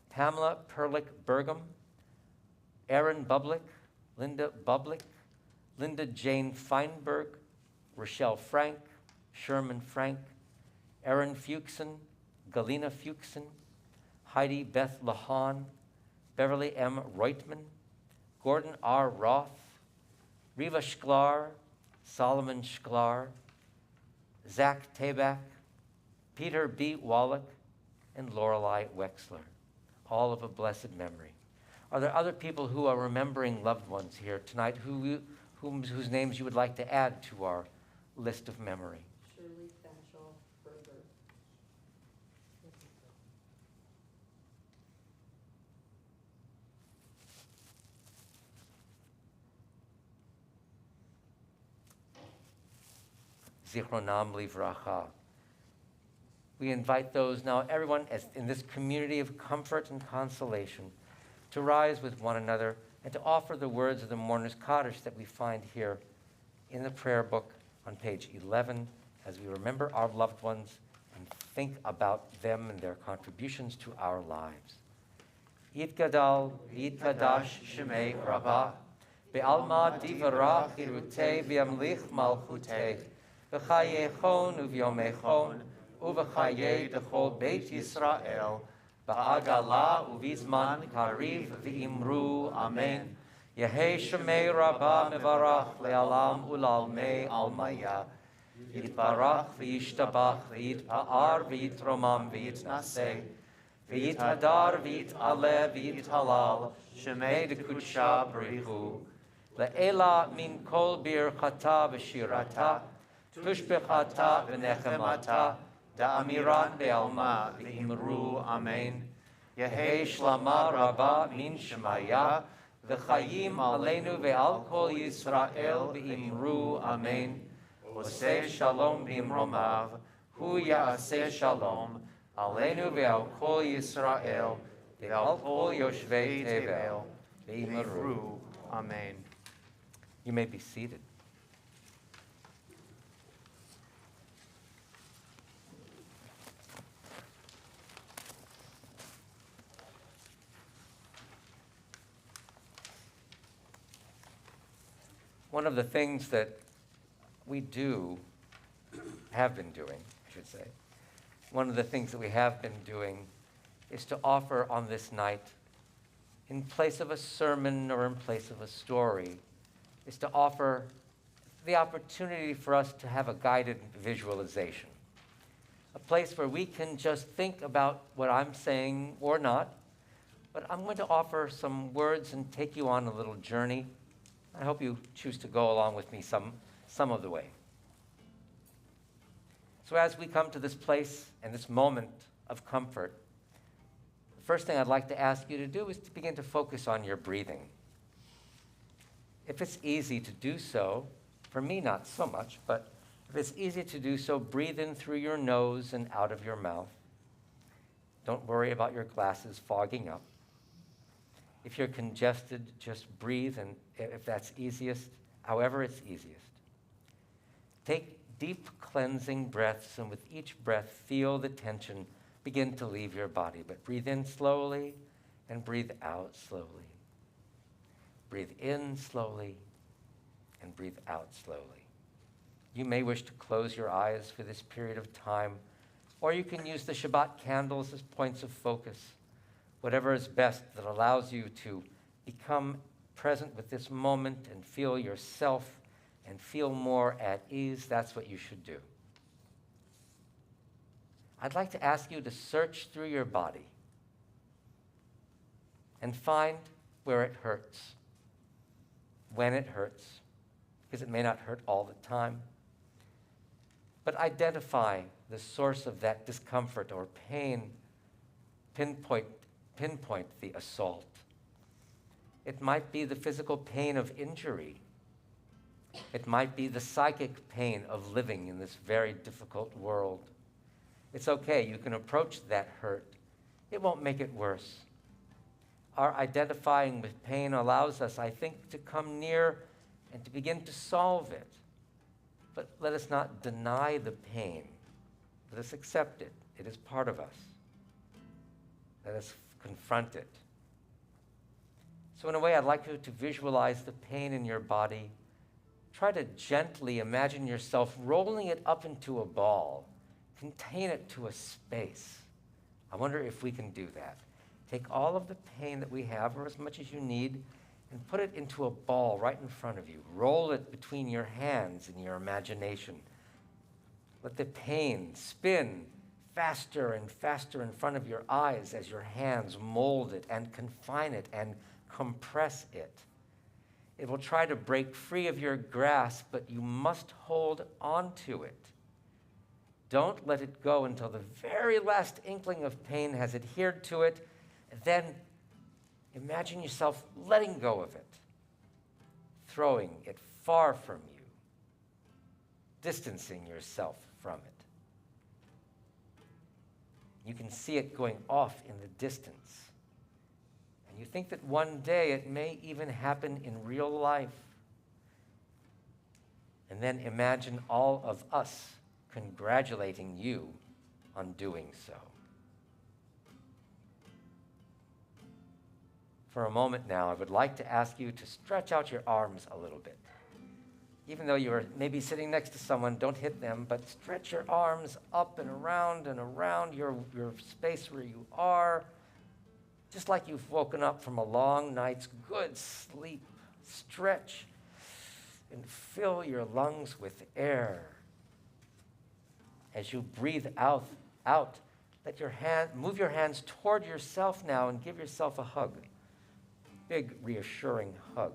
Pamela Perlich Burgum, Aaron Bublick, Linda Bublick, Linda Jane Feinberg, Rochelle Frank, Sherman Frank, Erin Fuchsen, Galena Fuchsen, Heidi Beth Lahan, Beverly M. Reutman, Gordon R. Roth, Riva Sklar, Solomon Sklar, Zach Tabak, Peter B. Wallach, and Lorelei Wexler, all of a blessed memory. Are there other people who are remembering loved ones here tonight whose names you would like to add to our list of memory? Shirley Fanshaw Berger. Zichronam livracha. We invite those now, everyone in this community of comfort and consolation, to rise with one another and to offer the words of the mourner's Cottage that we find here in the prayer book on page 11 as we remember our loved ones and think about them and their contributions to our lives. Yitgadal, Yitkadash, Shemei Rabbah, Be'alma Divarach, Irutei, V'yamlich Malchutei, V'chayechon uvyomechon, Uvachaye dechol Beit Yisrael, Ba'agala uvizman kariv v'imru amen. Yehei Shemei Rabbah mevarach le'alam ulalmei almaya. Yitbarach v'yishtabach v'yitpa'ar v'yitromam v'yitnaseh. V'yithadar v'yit'aleh v'yithalal. Shemei dekudsha b'richu. Le'ela min kol birchata v'shirata. Tushbechata v'nechemata. Da'amiran be'alma v'imru amen. Yehei shlama rabba min shemaya. V'chayim aleinu ve'al kol Yisrael v'imru amen. Oseh shalom b'imromav. Hu ya'aseh shalom. Aleinu ve'al kol Yisrael. Ve'al kol yoshvei tevel. V'imru amen. You may be seated. One of the things that we have been doing, one of the things that we have been doing is to offer on this night, in place of a sermon or in place of a story, is to offer the opportunity for us to have a guided visualization. A place where we can just think about what I'm saying or not, but I'm going to offer some words and take you on a little journey. I hope you choose to go along with me some of the way. So as we come to this place and this moment of comfort, the first thing I'd like to ask you to do is to begin to focus on your breathing. If it's easy to do so, for me not so much, but if it's easy to do so, breathe in through your nose and out of your mouth. Don't worry about your glasses fogging up. If you're congested, just breathe, and if that's easiest, however it's easiest. Take deep cleansing breaths, and with each breath, feel the tension begin to leave your body. But breathe in slowly and breathe out slowly. Breathe in slowly and breathe out slowly. You may wish to close your eyes for this period of time, or you can use the Shabbat candles as points of focus. Whatever is best that allows you to become present with this moment and feel yourself and feel more at ease, that's what you should do. I'd like to ask you to search through your body and find where it hurts, when it hurts, because it may not hurt all the time. But identify the source of that discomfort or pain, pinpoint the assault. It might be the physical pain of injury. It might be the psychic pain of living in this very difficult world. It's okay, you can approach that hurt. It won't make it worse. Our identifying with pain allows us, I think, to come near and to begin to solve it. But let us not deny the pain. Let us accept it. It is part of us. Let us confront it. So in a way, I'd like you to visualize the pain in your body. Try to gently imagine yourself rolling it up into a ball. Contain it to a space. I wonder if we can do that. Take all of the pain that we have, or as much as you need, and put it into a ball right in front of you. Roll it between your hands in your imagination. Let the pain spin faster and faster in front of your eyes as your hands mold it and confine it and compress it. It will try to break free of your grasp, but you must hold on to it. Don't let it go until the very last inkling of pain has adhered to it. And then imagine yourself letting go of it, throwing it far from you, distancing yourself from it. You can see it going off in the distance. And you think that one day it may even happen in real life. And then imagine all of us congratulating you on doing so. For a moment now, I would like to ask you to stretch out your arms a little bit. Even though you're maybe sitting next to someone, don't hit them, but stretch your arms up and around your space where you are, just like you've woken up from a long night's good sleep. Stretch and fill your lungs with air. As you breathe out, let your move your hands toward yourself now and give yourself a hug. Big, reassuring hug.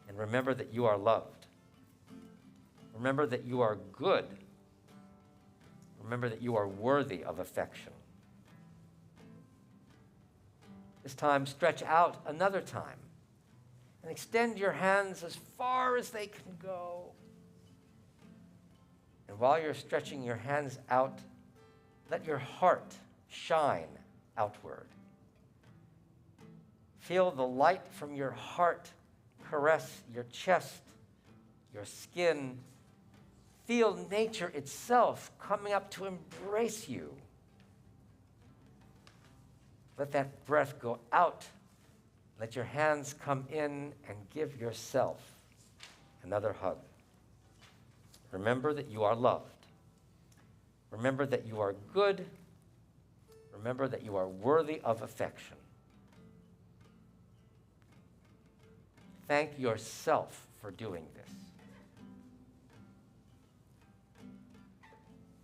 And remember that you are loved. Remember that you are good. Remember that you are worthy of affection. This time, stretch out another time and extend your hands as far as they can go. And while you're stretching your hands out, let your heart shine outward. Feel the light from your heart caress your chest, your skin. Feel nature itself coming up to embrace you. Let that breath go out. Let your hands come in and give yourself another hug. Remember that you are loved. Remember that you are good. Remember that you are worthy of affection. Thank yourself for doing this.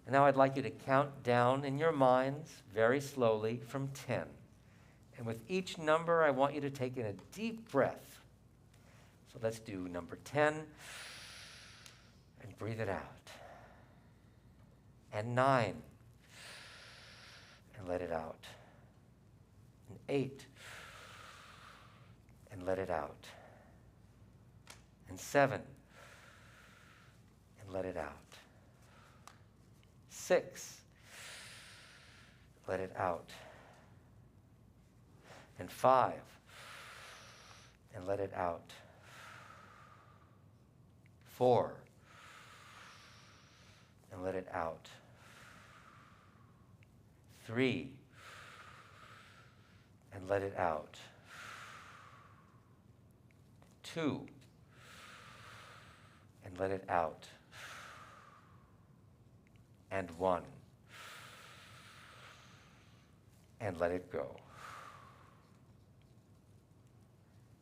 And now I'd like you to count down in your minds very slowly from 10. And with each number, I want you to take in a deep breath. So let's do number 10. And breathe it out. And 9. And let it out. And 8. And let it out. And 7. And let it out. 6. Let it out. And 5. And let it out. 4. And let it out. 3, and let it out. 2, and let it out. And 1, and let it go.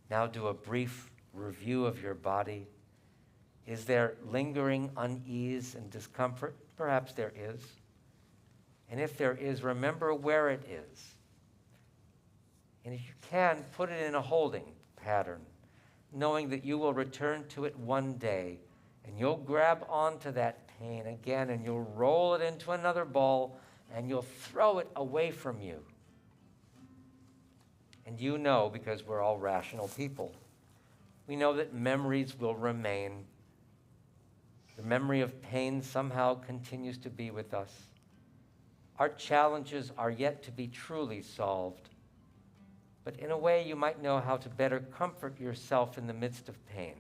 Now do a brief review of your body. Is there lingering unease and discomfort? Perhaps there is. And if there is, remember where it is. And if you can, put it in a holding pattern, knowing that you will return to it one day, and you'll grab onto that pain again, and you'll roll it into another ball, and you'll throw it away from you. And you know, because we're all rational people, we know that memories will remain. The memory of pain somehow continues to be with us. Our challenges are yet to be truly solved. But in a way, you might know how to better comfort yourself in the midst of pain,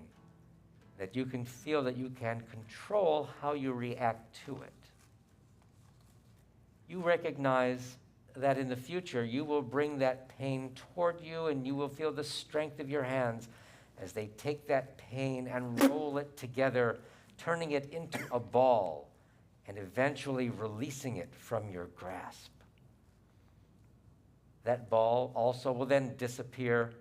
that you can feel that you can control how you react to it. You recognize that in the future, you will bring that pain toward you, and you will feel the strength of your hands as they take that pain and roll it together, turning it into a ball, and eventually releasing it from your grasp. That ball also will then disappear.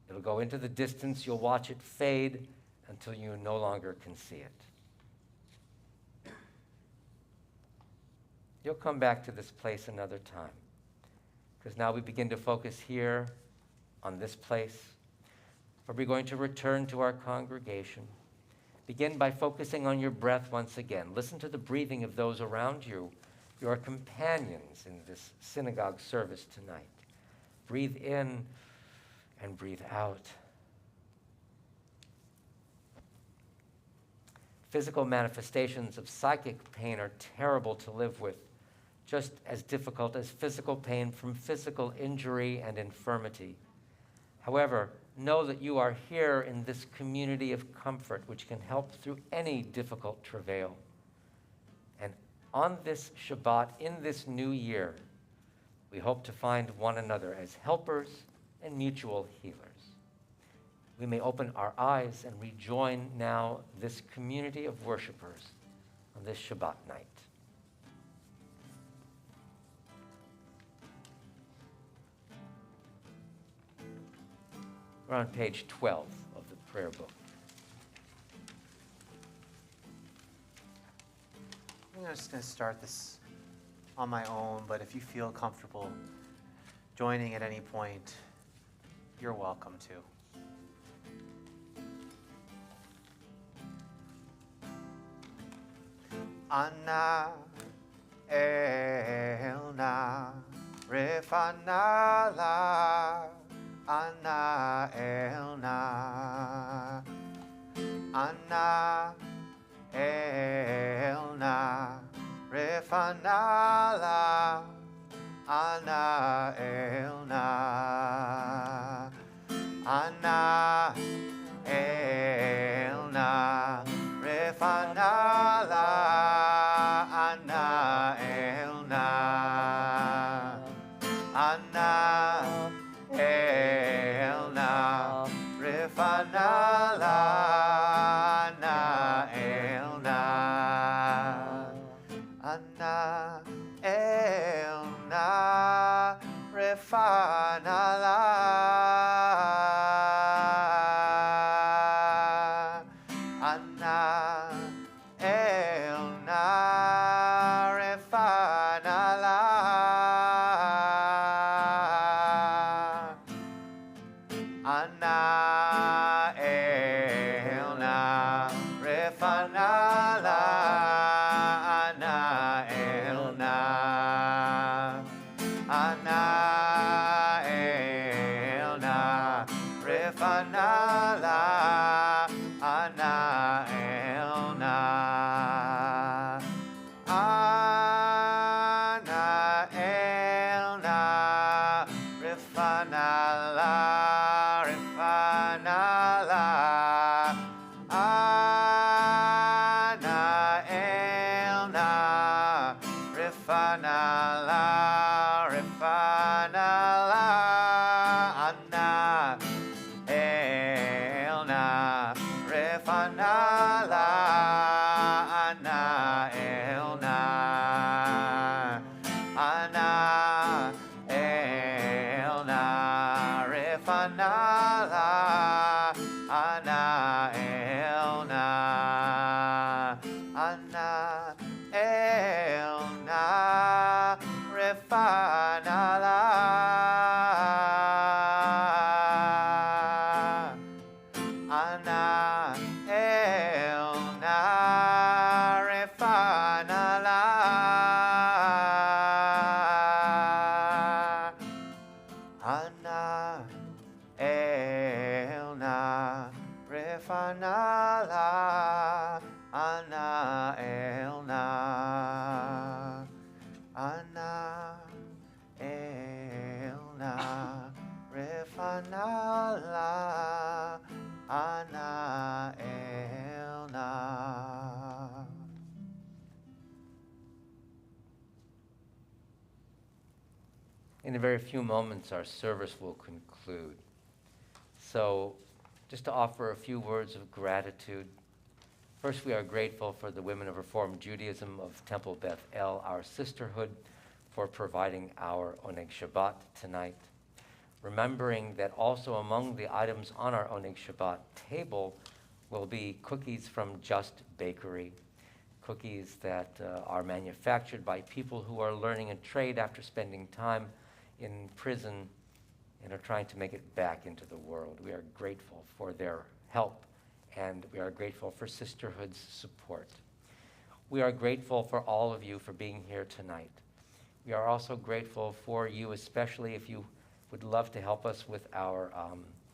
It'll go into the distance. You'll watch it fade until you no longer can see it. You'll come back to this place another time, because now we begin to focus here on this place, where we're going to return to our congregation. Begin by focusing on your breath once again. Listen to the breathing of those around you, your companions in this synagogue service tonight. Breathe in and breathe out. Physical manifestations of psychic pain are terrible to live with, just as difficult as physical pain from physical injury and infirmity. However, know that you are here in this community of comfort, which can help through any difficult travail. And on this Shabbat, in this new year, we hope to find one another as helpers and mutual healers. We may open our eyes and rejoin now this community of worshipers on this Shabbat night. We're on page 12 of the prayer book. I'm just going to start this on my own, but if you feel comfortable joining at any point, you're welcome to. Anna elna refanala Anna elna Anna elna refanala Anna elna Anna elna refanala Anna elna Anna elna refanala Anna elna Anna elna refanala Anna elna refanala Anna elna refanala Anna elna Anna elna refanala Anna elna Anna elna refanala refanala Anna Ana Elna Refanala Ana Elna Refanala Ana Elna Refanala Ana Elna Ana Elna Refanala Ana Elna. In a very few moments, our service will conclude. So, just to offer a few words of gratitude. First, we are grateful for the women of Reformed Judaism of Temple Beth El, our sisterhood, for providing our Oneg Shabbat tonight. Remembering that also among the items on our Oneg Shabbat table will be cookies from Just Bakery, cookies that are manufactured by people who are learning a trade after spending time in prison and are trying to make it back into the world. We are grateful for their help, and we are grateful for Sisterhood's support. We are grateful for all of you for being here tonight. We are also grateful for you, especially if you would love to help us with our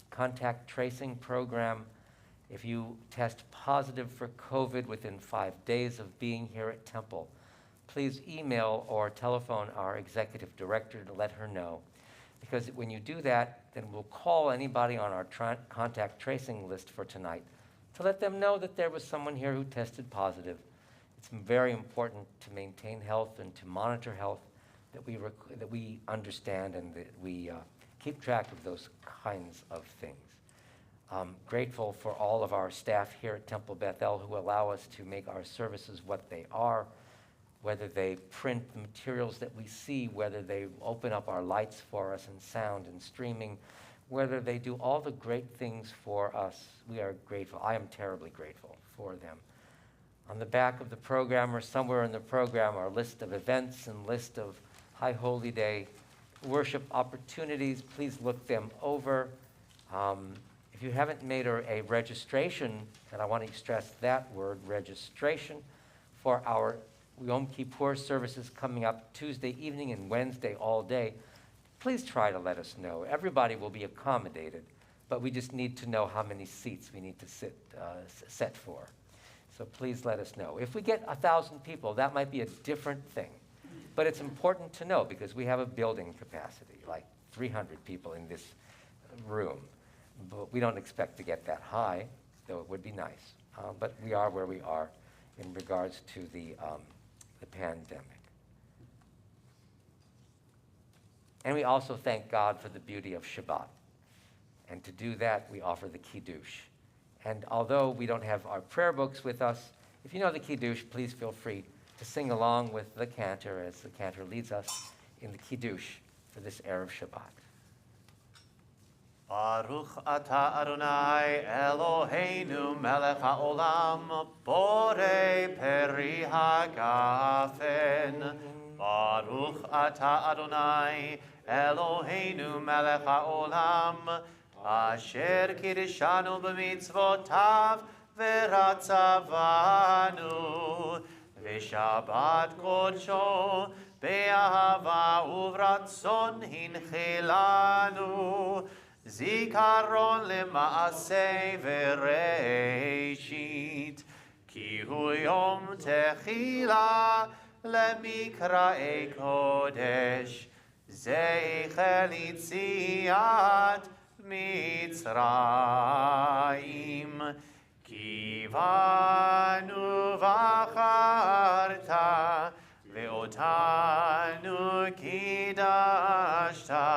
contact tracing program. If you test positive for COVID within 5 days of being here at Temple, please email or telephone our executive director to let her know. Because when you do that, then we'll call anybody on our contact tracing list for tonight to let them know that there was someone here who tested positive. It's very important to maintain health and to monitor health, that we understand and that we keep track of those kinds of things. Grateful for all of our staff here at Temple Beth El who allow us to make our services what they are, whether they print the materials that we see, whether they open up our lights for us and sound and streaming, whether they do all the great things for us. We are grateful. I am terribly grateful for them. On the back of the program or somewhere in the program are a list of events and list of High Holy Day worship opportunities. Please look them over. If you haven't made a registration, and I want to stress that word, registration, for our Yom Kippur services coming up Tuesday evening and Wednesday all day, please try to let us know. Everybody will be accommodated, but we just need to know how many seats we need to set for. So please let us know. If we get 1,000 people, that might be a different thing. But it's important to know because we have a building capacity, like 300 people in this room. But we don't expect to get that high, though it would be nice. But we are where we are in regards to the pandemic. And we also thank God for the beauty of Shabbat. And to do that, we offer the Kiddush. And although we don't have our prayer books with us, if you know the Kiddush, please feel free to sing along with the cantor as the cantor leads us in the Kiddush for this Erev Shabbat. Baruch atah Adonai Eloheinu melech haolam borei peri hagafen. Baruch atah Adonai Eloheinu melech haolam asher kiddushanu b'mitzvotav v'ratzavanu v'shabbat kodsho be'ahava uvratzon hinchilanu Zikaron lema'aseh v'reishit Ki hu yom techila lemikra'ei kodesh Zeichel yitziat Mitzrayim Ki vanu v'acharta ve'otanu kidashta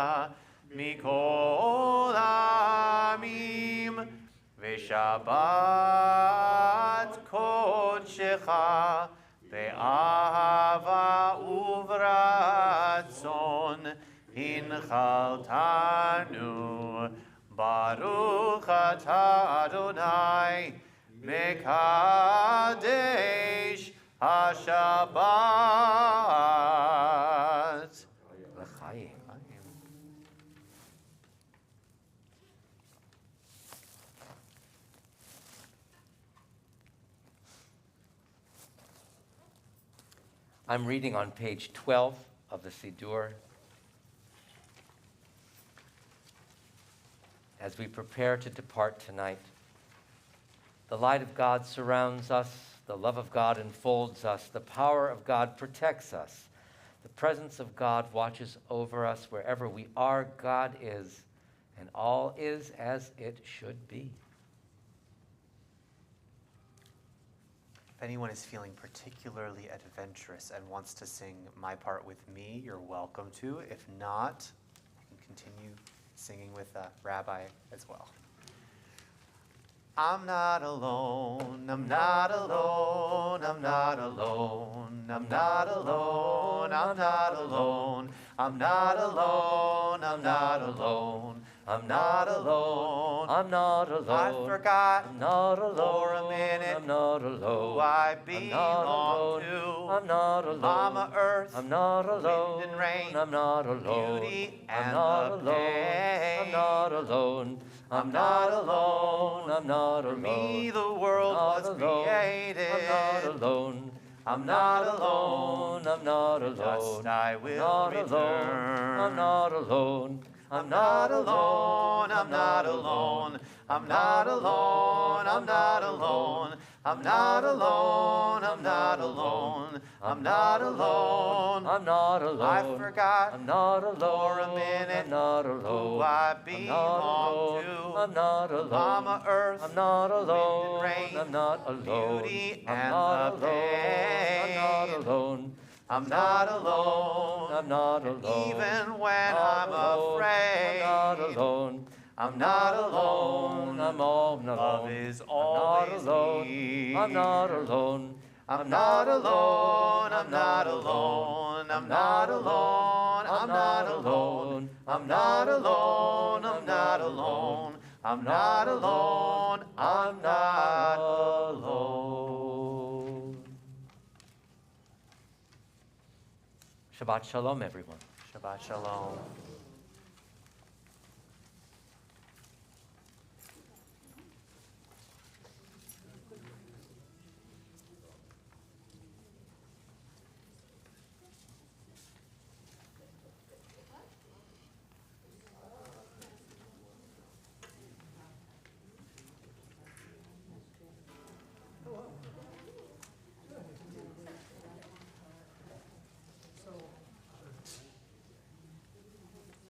Mikol amim v'shabbat kodshecha be'ahava uvratzon hinchaltanu Baruch atah Adonai mekadesh HaShabbat. L'chaim. I'm reading on page 12 of the Siddur. As we prepare to depart tonight, the light of God surrounds us, the love of God enfolds us, the power of God protects us, the presence of God watches over us. Wherever we are, God is, and all is as it should be. If anyone is feeling particularly adventurous and wants to sing My Part with me, you're welcome to. If not, you can continue singing with Rabbi as well. I'm not alone, I'm not alone, I'm not alone, I'm not alone, I'm not alone, I'm not alone, I'm not alone, I'm not alone, I'm not alone. I forgot I'm not alone. for a minute I'm not alone. who I I'm not belong alone. to. I'm not alone. Mama Earth, I'm not alone. wind and rain, I'm not alone. beauty I'm and not the alone. pain. I'm not alone. I'm not alone. I'm not For alone. me the world Not was alone. created. I'm not alone. I'm not alone. I'm not alone. Dust I I'm will not return. alone. I'm not alone. I'm not alone, I'm not alone, I'm not alone, I'm not alone, I'm not alone, I'm not alone, I'm not alone, I'm not alone. I forgot I'm not alone. for a minute I'm not alone. who I I'm not belong alone. to. I'm not alone. Mama Earth, I'm not alone. wind and rain, I'm not alone. beauty I'm and not the alone. I'm not pain. alone. I'm not alone, I'm not alone. even when Not I'm alone. afraid. I'm not alone. I'm not alone. I'm all not Love alone. is I'm always not alone. near. I'm not alone. I'm not alone. I'm not alone. I'm not alone. I'm not alone. I'm not alone. I'm not alone. I'm not alone. I'm not alone. Shabbat Shalom, everyone. Shabbat Shalom.